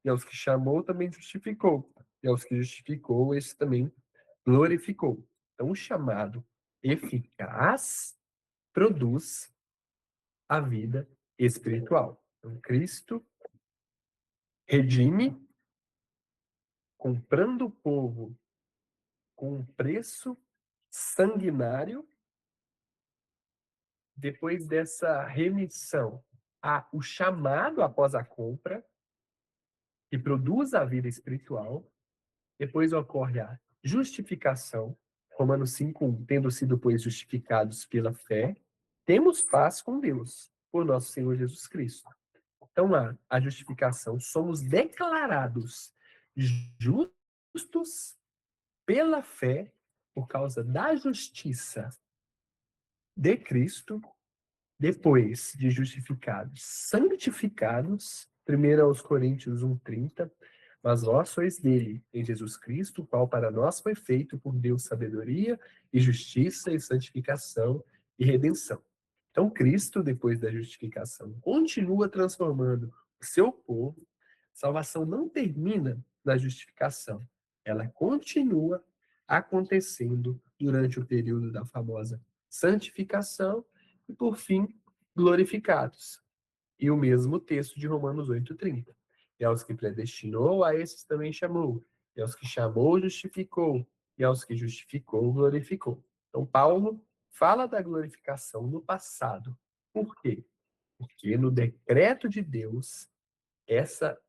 E aos que chamou, também justificou. E aos que justificou, esse também glorificou. Então, o chamado eficaz produz a vida espiritual. Então, Cristo redime, comprando o povo com um preço sanguinário. Depois dessa remissão, há o chamado após a compra, que produz a vida espiritual. Depois ocorre a justificação, Romanos 5:1, tendo sido, pois, justificados pela fé, temos paz com Deus, por nosso Senhor Jesus Cristo. Então, a justificação, somos declarados justos pela fé, por causa da justiça de Cristo, depois de justificados, santificados, 1 aos Coríntios 1:30, mas vós sois dele, em Jesus Cristo, o qual para nós foi feito por Deus sabedoria e justiça e santificação e redenção. Então, Cristo, depois da justificação, continua transformando o seu povo. Salvação não termina na justificação, ela continua acontecendo durante o período da famosa santificação e, por fim, glorificados. E o mesmo texto de Romanos 8:30. E aos que predestinou, a esses também chamou. E aos que chamou, justificou. E aos que justificou, glorificou. Então, Paulo fala da glorificação no passado. Por quê? Porque no decreto de Deus, essa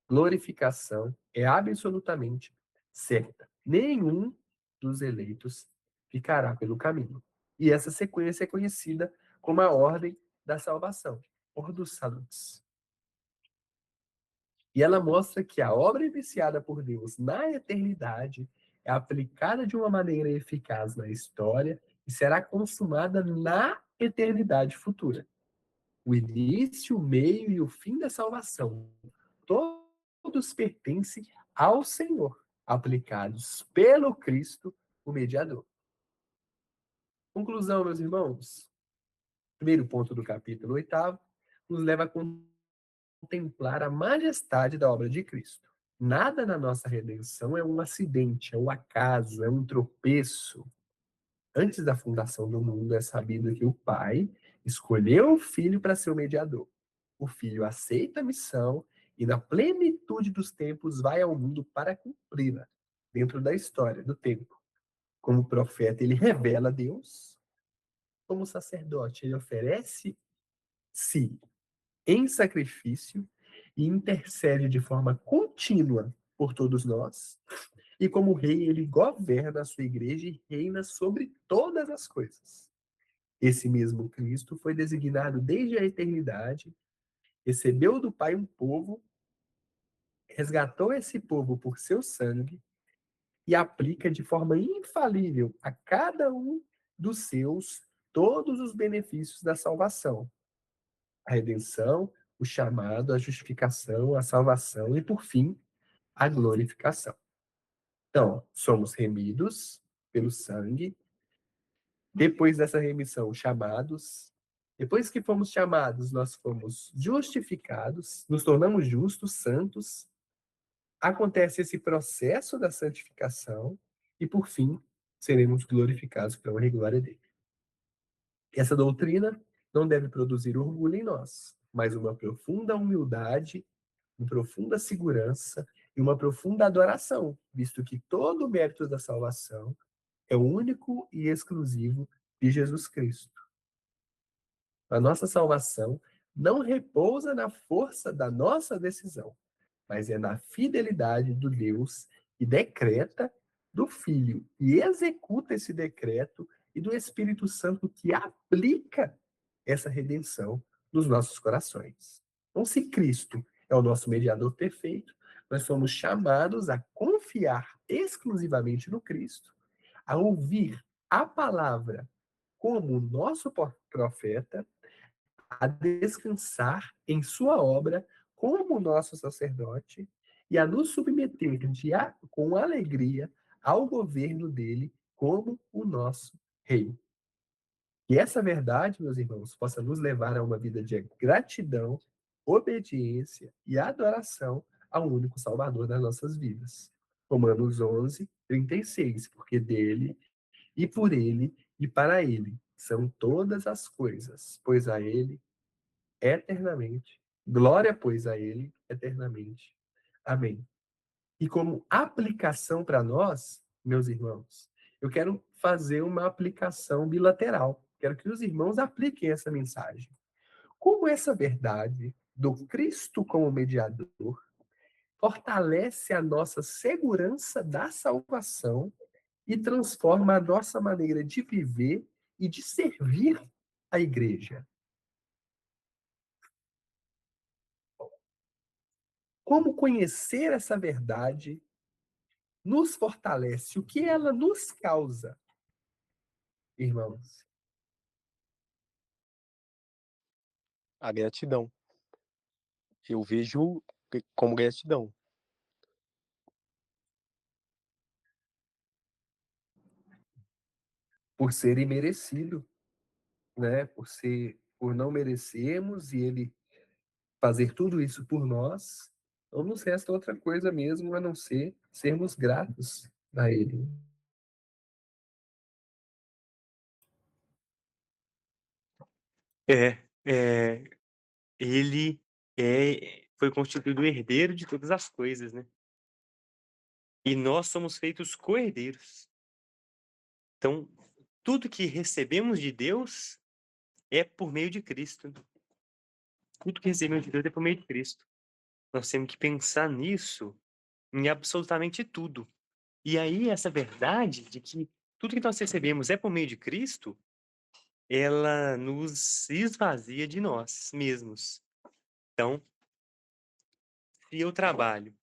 glorificação é absolutamente certa. Nenhum dos eleitos ficará pelo caminho. E essa sequência é conhecida como a ordem da salvação, Ordo Salutis. E ela mostra que a obra iniciada por Deus na eternidade é aplicada de uma maneira eficaz na história e será consumada na eternidade futura. O início, o meio e o fim da salvação, todos pertencem ao Senhor, aplicados pelo Cristo, o mediador. Conclusão, meus irmãos. Primeiro ponto do capítulo 8 nos leva a contemplar a majestade da obra de Cristo. Nada na nossa redenção é um acidente, é um acaso, é um tropeço. Antes da fundação do mundo, é sabido que o Pai escolheu o Filho para ser o mediador. O Filho aceita a missão e, na plenitude dos tempos, vai ao mundo para cumpri-la, dentro da história, do tempo. Como profeta, ele revela Deus. Como sacerdote, ele oferece-se em sacrifício e intercede de forma contínua por todos nós. E como rei, ele governa a sua igreja e reina sobre todas as coisas. Esse mesmo Cristo foi designado desde a eternidade, recebeu do Pai um povo, resgatou esse povo por seu sangue e aplica de forma infalível a cada um dos seus todos os benefícios da salvação. A redenção, o chamado, a justificação, a salvação e, por fim, a glorificação. Então, somos remidos pelo sangue, depois dessa remissão, chamados. Depois que fomos chamados, nós fomos justificados, nos tornamos justos, santos. Acontece esse processo da santificação e, por fim, seremos glorificados pela honra e glória dele. Essa doutrina não deve produzir orgulho em nós, mas uma profunda humildade, uma profunda segurança e uma profunda adoração, visto que todo o mérito da salvação é único e exclusivo de Jesus Cristo. A nossa salvação não repousa na força da nossa decisão, mas é na fidelidade do Deus que decreta, do Filho e executa esse decreto, e do Espírito Santo que aplica essa redenção nos nossos corações. Então, se Cristo é o nosso mediador perfeito, nós somos chamados a confiar exclusivamente no Cristo, a ouvir a palavra como nosso profeta, a descansar em sua obra como nosso sacerdote e a nos submeter com alegria ao governo dele como o nosso rei. Que essa verdade, meus irmãos, possa nos levar a uma vida de gratidão, obediência e adoração ao único Salvador das nossas vidas. Romanos 11, 36, porque dele e por ele e para ele são todas as coisas, pois a ele eternamente. Glória, pois, a ele eternamente. Amém. E como aplicação para nós, meus irmãos, eu quero fazer uma aplicação bilateral. Quero que os irmãos apliquem essa mensagem. Como essa verdade do Cristo como mediador fortalece a nossa segurança da salvação e transforma a nossa maneira de viver e de servir a igreja. Como conhecer essa verdade nos fortalece? O que ela nos causa, irmãos? A gratidão. Eu vejo como gratidão. Por ser imerecido, né? Por não merecermos e ele fazer tudo isso por nós, não nos resta outra coisa mesmo a não ser sermos gratos a ele. Ele foi constituído o herdeiro de todas as coisas, né? E nós somos feitos co-herdeiros. Então, tudo que recebemos de Deus é por meio de Cristo. Tudo que recebemos de Deus é por meio de Cristo. Nós temos que pensar nisso em absolutamente tudo. E aí, essa verdade de que tudo que nós recebemos é por meio de Cristo, ela nos esvazia de nós mesmos. Então, se eu trabalho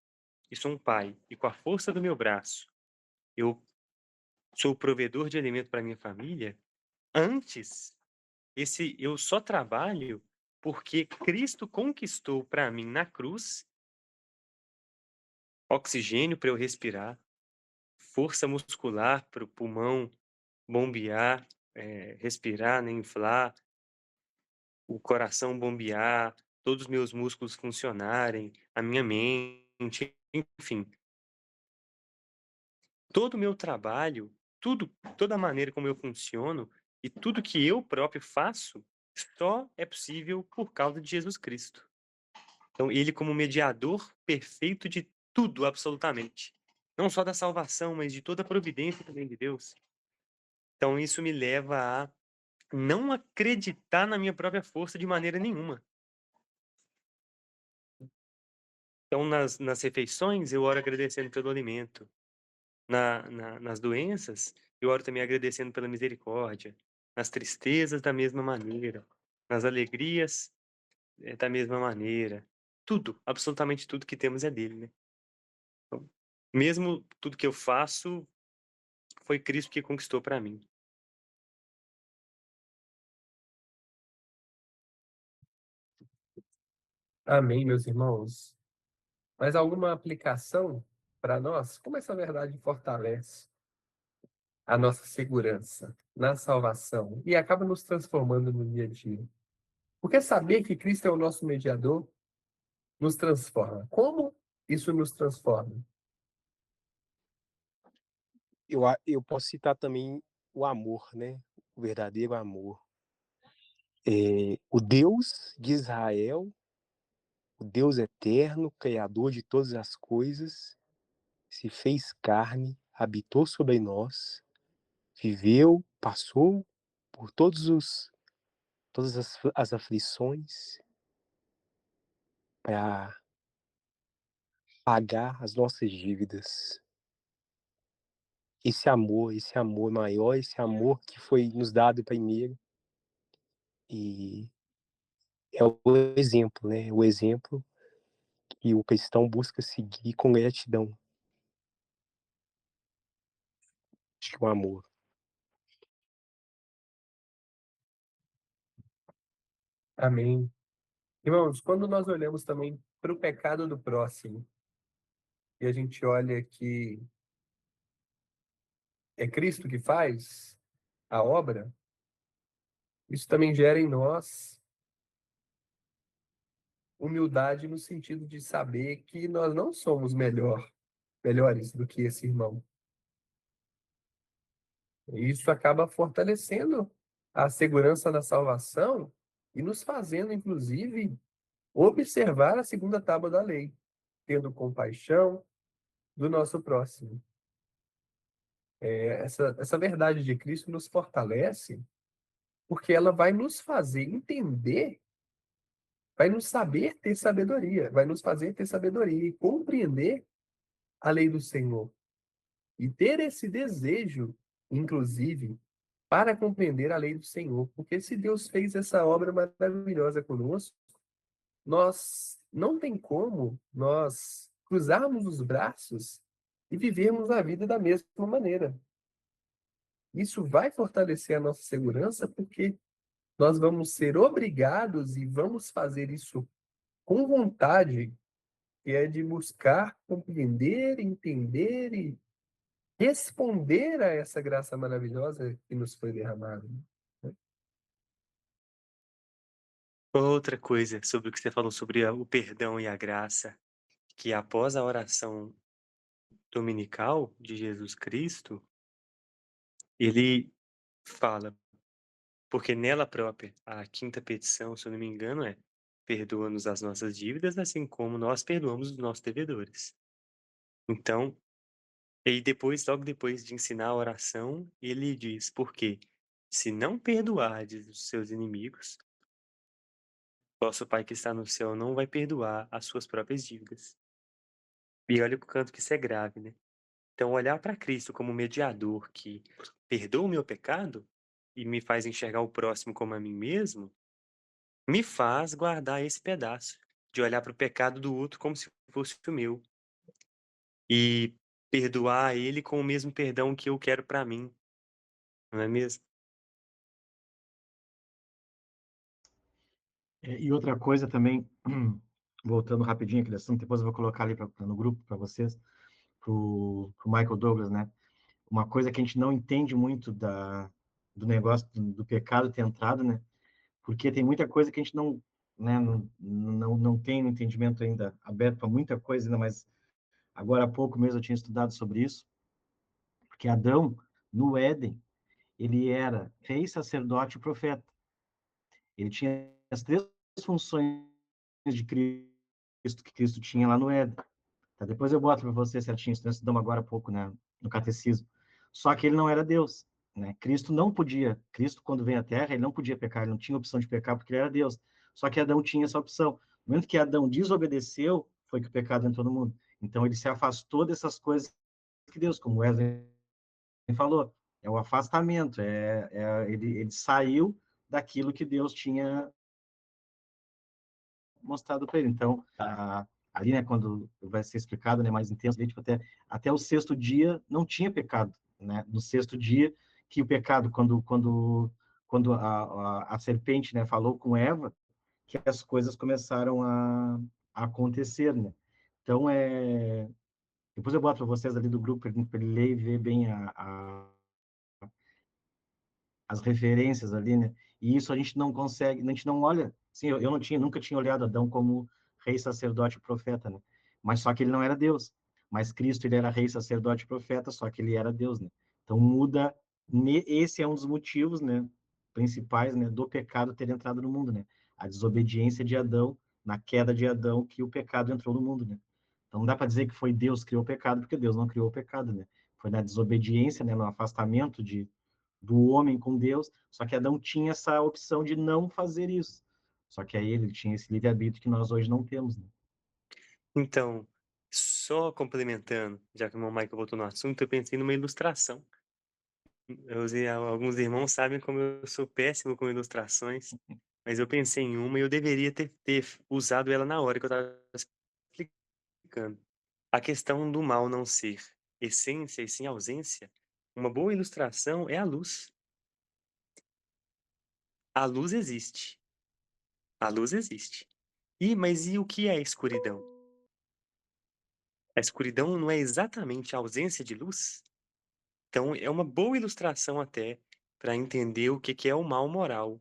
e sou um pai, e com a força do meu braço, eu sou o provedor de alimento para minha família, antes, eu só trabalho porque Cristo conquistou para mim na cruz oxigênio para eu respirar, força muscular para o pulmão bombear, respirar, nem inflar, o coração bombear, todos os meus músculos funcionarem, a minha mente, enfim. Todo o meu trabalho, toda a maneira como eu funciono e tudo que eu próprio faço, só é possível por causa de Jesus Cristo. Então, ele como mediador perfeito de tudo, absolutamente. Não só da salvação, mas de toda a providência também de Deus. Então, isso me leva a não acreditar na minha própria força de maneira nenhuma. Então, nas refeições, eu oro agradecendo pelo alimento. Nas doenças, eu oro também agradecendo pela misericórdia. Nas tristezas, da mesma maneira. Nas alegrias, da mesma maneira. Tudo, absolutamente tudo que temos é dele, né? Então, mesmo tudo que eu faço, foi Cristo que conquistou para mim. Amém, meus irmãos. Mas alguma aplicação para nós? Como essa verdade fortalece a nossa segurança na salvação e acaba nos transformando no dia a dia? Porque saber que Cristo é o nosso mediador nos transforma. Como isso nos transforma? Eu posso citar também o amor, né? O verdadeiro amor. O Deus de Israel, o Deus eterno, criador de todas as coisas, se fez carne, habitou sobre nós, viveu, passou por todas as aflições para pagar as nossas dívidas. Esse amor maior, esse amor que foi nos dado primeiro, e é o exemplo, né? O exemplo que o cristão busca seguir com gratidão. Acho que o amor. Amém. Irmãos, quando nós olhamos também para o pecado do próximo, e a gente olha que é Cristo que faz a obra, isso também gera em nós humildade no sentido de saber que nós não somos melhores do que esse irmão. E isso acaba fortalecendo a segurança da salvação e nos fazendo, inclusive, observar a segunda tábua da lei, tendo compaixão do nosso próximo. Essa verdade de Cristo nos fortalece porque ela vai nos fazer entender, vai nos saber ter sabedoria, vai nos fazer ter sabedoria e compreender a lei do Senhor. E ter esse desejo, inclusive, para compreender a lei do Senhor. Porque se Deus fez essa obra maravilhosa conosco, nós não tem como nós cruzarmos os braços e vivermos a vida da mesma maneira. Isso vai fortalecer a nossa segurança porque nós vamos ser obrigados e vamos fazer isso com vontade, que é de buscar compreender, entender e responder a essa graça maravilhosa que nos foi derramada. Outra coisa sobre o que você falou sobre o perdão e a graça, que após a oração dominical de Jesus Cristo, ele fala, porque nela própria, a quinta petição, se eu não me engano, é: perdoa-nos as nossas dívidas, assim como nós perdoamos os nossos devedores. Então, e depois, logo depois de ensinar a oração, ele diz, por quê? se não perdoardes os seus inimigos, vosso Pai que está no céu não vai perdoar as suas próprias dívidas. E olha o quanto que isso é grave, né? Então, olhar para Cristo como mediador que perdoa o meu pecado e me faz enxergar o próximo como a mim mesmo, me faz guardar esse pedaço de olhar para o pecado do outro como se fosse o meu e perdoar ele com o mesmo perdão que eu quero para mim, não é mesmo? E outra coisa também, voltando rapidinho aqui do assunto, depois eu vou colocar ali no grupo para vocês, pro Michael Douglas, né? Uma coisa que a gente não entende muito do negócio do pecado ter entrado, né? Porque tem muita coisa que a gente não, né, não tem um entendimento ainda aberto para muita coisa, ainda mais agora há pouco mesmo eu tinha estudado sobre isso, porque Adão, no Éden, ele era rei, sacerdote e profeta. Ele tinha as três funções de Cristo que Cristo tinha lá no Éden. Tá? Depois eu boto para você certinho, isso nós estudamos agora há pouco, né, no catecismo. Só que ele não era Deus, né? Cristo não podia, Cristo quando veio à Terra, ele não podia pecar, ele não tinha opção de pecar porque ele era Deus. Só que Adão tinha essa opção. No momento que Adão desobedeceu, foi que o pecado entrou no mundo. Então ele se afastou dessas coisas que Deus, como Wesley falou, é o afastamento, ele saiu daquilo que Deus tinha mostrado para ele. Então, ali, né, quando vai ser explicado, né, mais intenso, tipo, até o sexto dia não tinha pecado, né? No sexto dia que o pecado, quando a serpente, né, falou com Eva, que as coisas começaram a acontecer, né? Então, depois eu boto para vocês ali do grupo para ele ler e ver bem as referências ali, né? E isso a gente não consegue, a gente não olha, sim, eu não tinha, nunca tinha olhado Adão como rei, sacerdote e profeta, né? Mas só que ele não era Deus. Mas Cristo, ele era rei, sacerdote e profeta, só que ele era Deus, né? Então muda, esse é um dos motivos, né, principais, né, do pecado ter entrado no mundo, né? A desobediência de Adão, na queda de Adão, que o pecado entrou no mundo, né? Então não dá para dizer que foi Deus que criou o pecado, porque Deus não criou o pecado, né? Foi na desobediência, né, no afastamento do homem com Deus, só que Adão tinha essa opção de não fazer isso. Só que aí ele tinha esse livre-arbítrio que nós hoje não temos, né? Então, só complementando, já que o irmão Michael voltou no assunto, eu pensei numa ilustração. Alguns irmãos sabem como eu sou péssimo com ilustrações, mas eu pensei em uma e eu deveria ter usado ela na hora que eu estava explicando. A questão do mal não ser essência e sim ausência, uma boa ilustração é a luz. A luz existe. A luz existe. Mas e o que é a escuridão? A escuridão não é exatamente a ausência de luz? Então, é uma boa ilustração até para entender o que é o mal moral.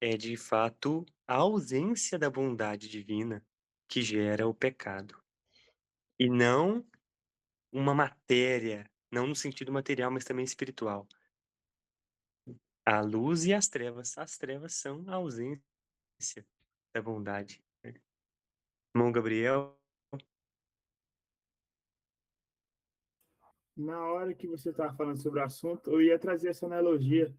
É, de fato, a ausência da bondade divina que gera o pecado. E não uma matéria, não no sentido material, mas também espiritual. A luz e as trevas. As trevas são a ausência da bondade, né? Irmão Gabriel, Na hora que você estava falando sobre o assunto, eu ia trazer essa analogia,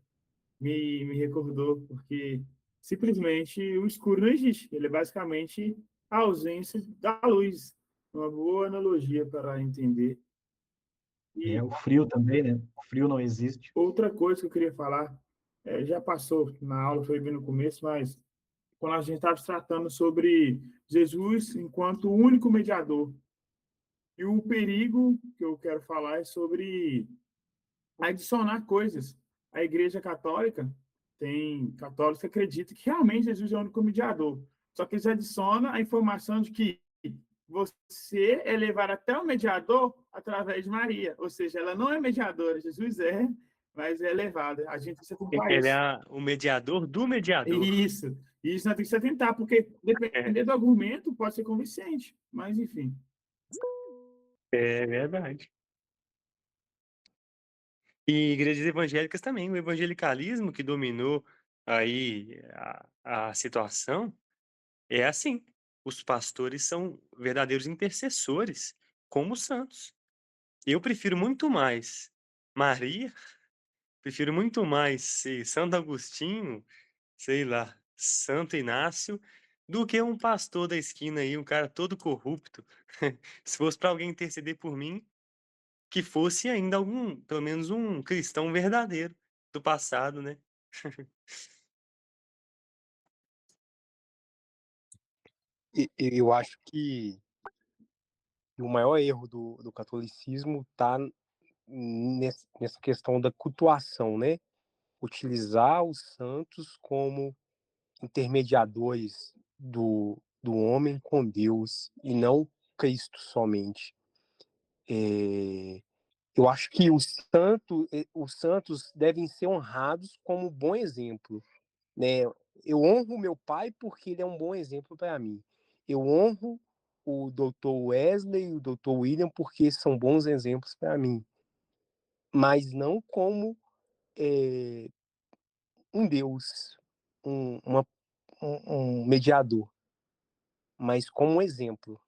me recordou, porque simplesmente o escuro não existe. Ele é basicamente a ausência da luz. Uma boa analogia para entender. E O frio também, né? O frio não existe. outra coisa que eu queria falar, já passou na aula, foi bem no começo, mas quando a gente estava tratando sobre Jesus enquanto único mediador. E o perigo que eu quero falar é sobre adicionar coisas. A Igreja Católica tem católicos que acreditam que realmente Jesus é o único mediador. Só que eles adicionam a informação de que você é levado até o mediador através de Maria. Ou seja, ela não é mediadora, Jesus é, mas é levada. A gente precisa acompanhar ele isso. é o mediador do mediador. Isso nós temos que se atentar, porque É, dependendo do argumento, pode ser convincente. Mas, enfim. é verdade. E igrejas evangélicas também, o evangelicalismo que dominou aí a situação é assim. Os pastores são verdadeiros intercessores, como os santos. Eu prefiro muito mais Maria, Prefiro muito mais ser Santo Agostinho, sei lá, Santo Inácio, do que um pastor da esquina aí, um cara todo corrupto. Se fosse para alguém interceder por mim, que fosse ainda algum, pelo menos um cristão verdadeiro do passado, né? Eu acho que o maior erro do catolicismo está nessa questão da cultuação, né? Utilizar os santos como intermediadores do homem com Deus e não Cristo somente. Eu acho que os santos devem ser honrados como bom exemplo, né? Eu honro meu pai porque ele é um bom exemplo para mim. Eu honro o Dr. Wesley e o Dr. William porque são bons exemplos para mim, mas não como um Deus, um, uma, um mediador, mas como um exemplo.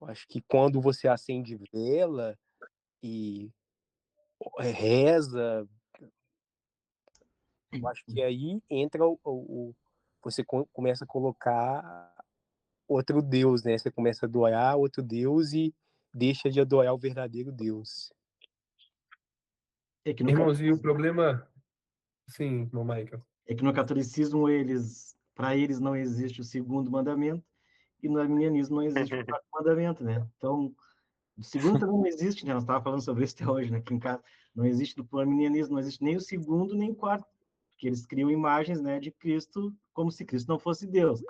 Eu acho que quando você acende vela e reza, eu acho que aí entra você começa a colocar outro Deus, né? Você começa a adorar outro Deus e deixa de adorar o verdadeiro Deus. É que no, Irmãozinho, o problema. Sim, irmão Michael. é que no catolicismo, para eles não existe o segundo mandamento, e no arminianismo não existe o quarto mandamento, né? Então, o segundo também não existe, né? Nós estávamos falando sobre isso até hoje, né? Aqui em casa. Não existe do arminianismo, não existe nem o segundo, nem o quarto, porque eles criam imagens, né, de Cristo como se Cristo não fosse Deus.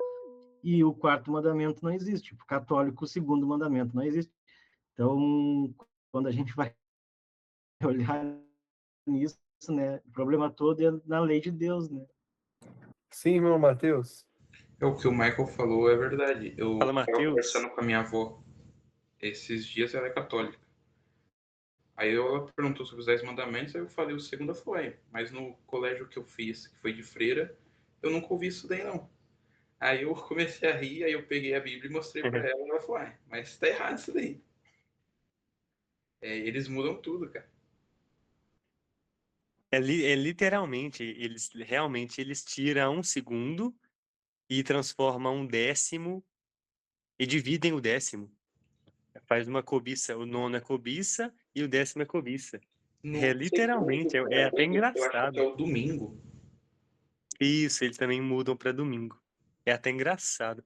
E o quarto mandamento não existe. O católico, o segundo mandamento não existe. Então, quando a gente vai olhar nisso, né, o problema todo é na lei de Deus, né? Sim, irmão Matheus. É o que o Michael falou, é verdade. Eu Fala, estava Matheus. conversando com a minha avó esses dias, ela é católica. Aí ela perguntou sobre os 10 mandamentos, aí eu falei o segundo, ela falou, mas no colégio que eu fiz, que foi de freira, eu nunca ouvi isso daí não. Aí eu comecei a rir, aí eu peguei a Bíblia e mostrei pra ela, e ela falou, mas tá errado isso daí. Eles mudam tudo, cara. É literalmente, eles realmente eles tiram um segundo e transformam um décimo e dividem o décimo. Faz uma cobiça, o nono é cobiça e o décimo é cobiça. É literalmente, é até Eu acho que engraçado. é o domingo. Isso, eles também mudam para domingo. É até engraçado.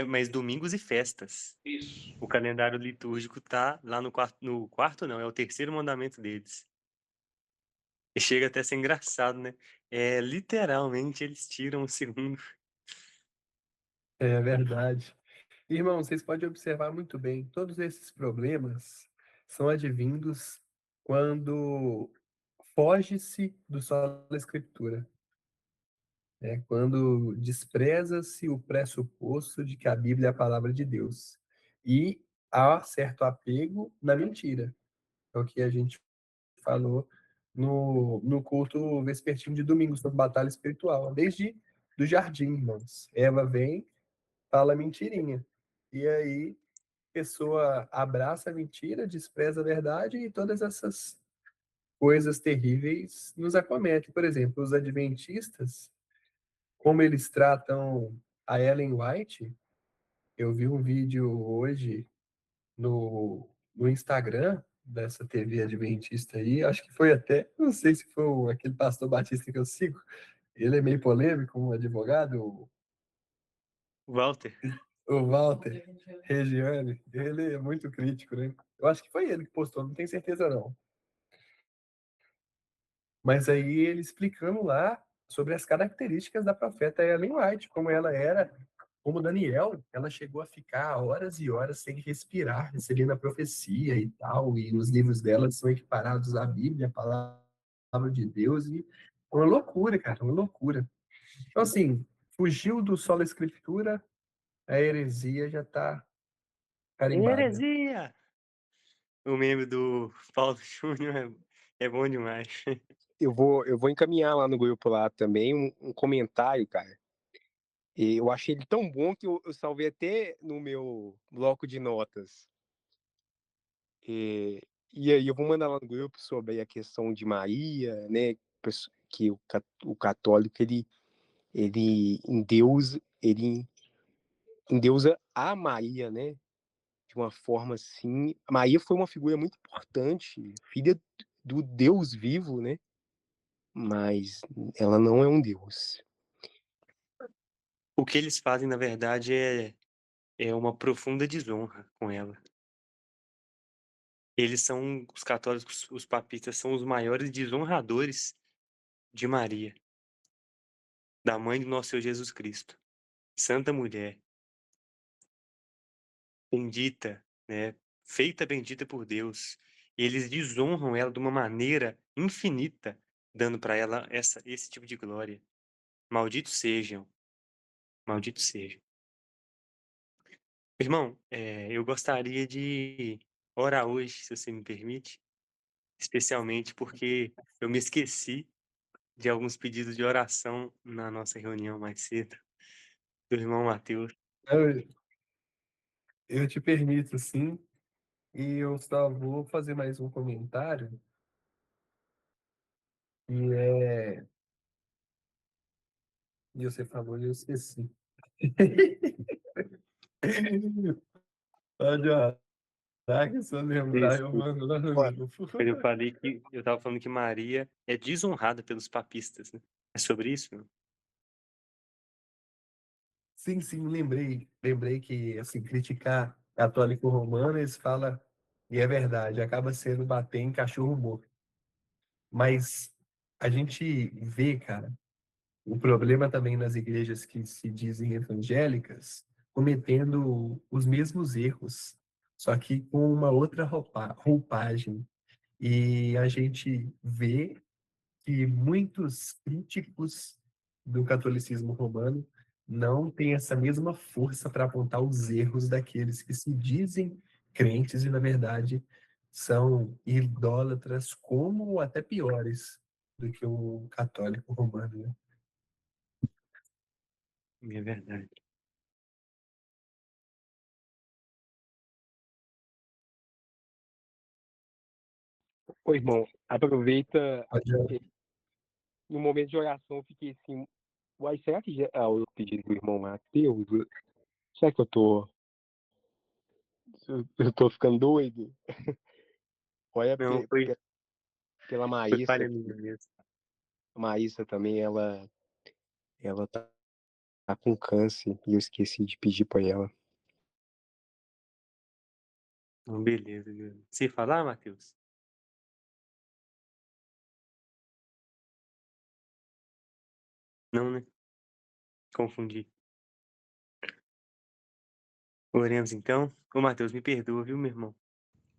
Mas domingos e festas. Isso. O calendário litúrgico tá lá no quarto não, é o terceiro mandamento deles. E chega até a ser engraçado, né? Literalmente eles tiram o segundo. É verdade. Irmão, vocês podem observar muito bem, todos esses problemas são advindos quando foge-se do solo da Escritura. Quando despreza-se o pressuposto de que a Bíblia é a palavra de Deus. E há certo apego na mentira. É o que a gente falou no culto vespertino de domingo sobre batalha espiritual. Desde do jardim, irmãos. Eva vem, fala mentirinha. E aí, a pessoa abraça a mentira, despreza a verdade e todas essas coisas terríveis nos acometem. Por exemplo, os adventistas, como eles tratam a Ellen White, eu vi um vídeo hoje no Instagram dessa TV adventista aí, acho que foi até, não sei se foi aquele pastor batista que eu sigo, ele é meio polêmico, um advogado, Walter. o Walter Regiane, ele é muito crítico, né? Eu acho que foi ele que postou, não tenho certeza não. Mas aí ele explicando lá sobre as características da profeta Ellen White, como ela era, como Daniel, ela chegou a ficar horas e horas sem respirar, recebendo a profecia e tal, e os livros dela são equiparados à Bíblia, a palavra de Deus, e uma loucura, cara, uma loucura. Então, assim, fugiu do solo escritura, a heresia já está carimbada. Heresia! O meme do Paulo Júnior é bom demais. Eu vou encaminhar lá no grupo lá também um comentário, cara. E eu achei ele tão bom que eu salvei até no meu bloco de notas. E aí eu vou mandar lá no grupo sobre a questão de Maria, né? Que o católico, ele endeusa a Maria, né? De uma forma assim. Maria foi uma figura muito importante, filha do Deus vivo, né? Mas ela não é um Deus. O que eles fazem, na verdade, é uma profunda desonra com ela. Eles são, os católicos, os papistas, são os maiores desonradores de Maria, da mãe do nosso Senhor Jesus Cristo. Santa mulher, bendita, né? Feita bendita por Deus. E eles desonram ela de uma maneira infinita, dando para ela esse tipo de glória. Malditos sejam, malditos sejam. Irmão, eu gostaria de orar hoje, se você me permite, especialmente porque eu me esqueci de alguns pedidos de oração na nossa reunião mais cedo, do irmão Mateus. Eu, eu te permito, sim, e eu só vou fazer mais um comentário, e e você falou e eu esqueci. Pode orar, que se eu lembrar, eu Desculpa, mando lá no Olha, grupo. eu estava falando que Maria é desonrada pelos papistas, né? É sobre isso? Não? Sim, sim, lembrei que, assim, criticar católico romano, eles falam, e é verdade, acaba sendo bater em cachorro morto. Mas a gente vê, cara, o problema também nas igrejas que se dizem evangélicas, cometendo os mesmos erros, só que com uma outra roupagem. E a gente vê que muitos críticos do catolicismo romano não têm essa mesma força para apontar os erros daqueles que se dizem crentes e, na verdade, são idólatras, como ou até piores do que o católico romano, né? É verdade. ô irmão, aproveita Pode- no momento de oração, eu fiquei assim, uai, será que o pedido do irmão Mateus, será que eu tô ficando doido? Olha, Não, pela foi Maísa, falha minha mesmo. a Maísa também, ela tá com câncer e eu esqueci de pedir pra ela. Não, beleza, beleza. Se falar, Matheus? Não, né? Confundi. Oremos então. Ô, Matheus, me perdoa, viu, meu irmão?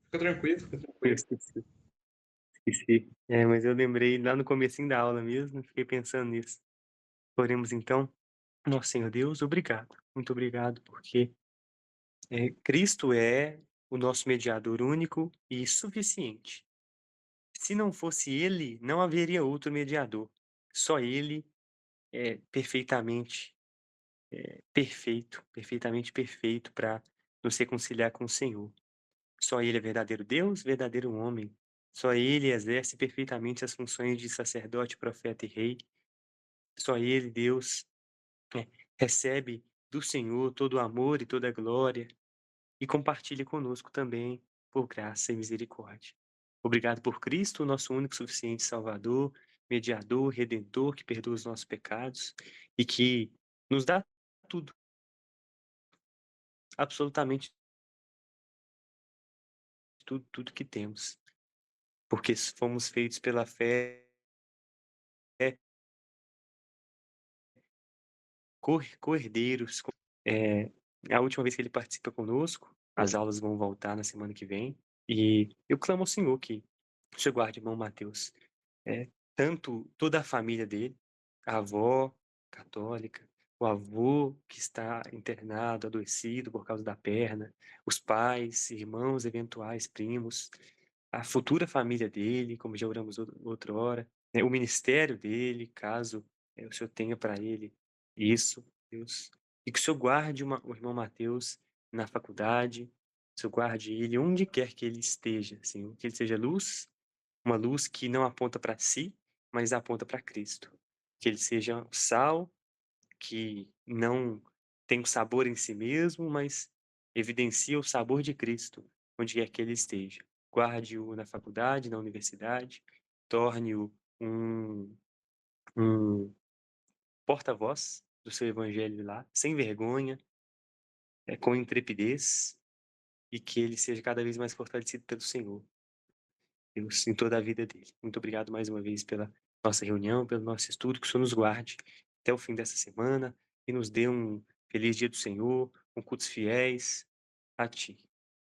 Fica tranquilo, fica Eu tranquilo. esqueci. Mas eu lembrei lá no comecinho da aula mesmo, fiquei pensando nisso. Oremos então. Nosso Senhor Deus, obrigado. Muito obrigado, porque Cristo é o nosso mediador único e suficiente. Se não fosse Ele, não haveria outro mediador. Só Ele é perfeitamente perfeito, perfeitamente perfeito para nos reconciliar com o Senhor. Só Ele é verdadeiro Deus, verdadeiro homem. Só Ele exerce perfeitamente as funções de sacerdote, profeta e rei. Só Ele, Deus, é, recebe do Senhor todo o amor e toda a glória e compartilha conosco também por graça e misericórdia. Obrigado por Cristo, nosso único, suficiente Salvador, mediador, redentor, que perdoa os nossos pecados e que nos dá tudo, absolutamente tudo, tudo que temos, porque fomos feitos pela fé, co-herdeiros. É, a última vez que ele participa conosco, as aulas vão voltar na semana que vem, e eu clamo ao Senhor que o Senhor guarde, irmão Mateus, tanto toda a família dele, a avó católica, o avô que está internado, adoecido por causa da perna, os pais, irmãos eventuais, primos, a futura família dele, como já oramos outra hora, né, o ministério dele, caso o Senhor tenha para ele isso, Deus. E que o Senhor guarde o irmão Mateus na faculdade, Senhor, guarde ele onde quer que ele esteja, Senhor. Que ele seja luz, uma luz que não aponta para si, mas aponta para Cristo. Que ele seja sal, que não tem o sabor em si mesmo, mas evidencia o sabor de Cristo, onde quer que ele esteja. Guarde-o na faculdade, na universidade, torne-o um porta-voz do seu evangelho lá, sem vergonha, com intrepidez, e que ele seja cada vez mais fortalecido pelo Senhor, Deus, em toda a vida dele. Muito obrigado mais uma vez pela nossa reunião, pelo nosso estudo, que o Senhor nos guarde até o fim dessa semana e nos dê um feliz dia do Senhor, com cultos fiéis a Ti.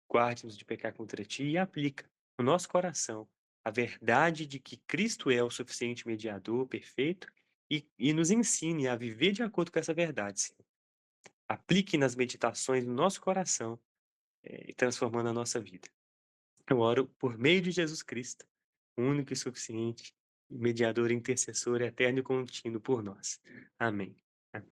Guarde-nos de pecar contra Ti e aplica no nosso coração a verdade de que Cristo é o suficiente mediador perfeito e nos ensine a viver de acordo com essa verdade, Senhor. Aplique nas meditações no nosso coração e transformando a nossa vida. Eu oro por meio de Jesus Cristo, o único e suficiente mediador, intercessor eterno e contínuo por nós. Amém.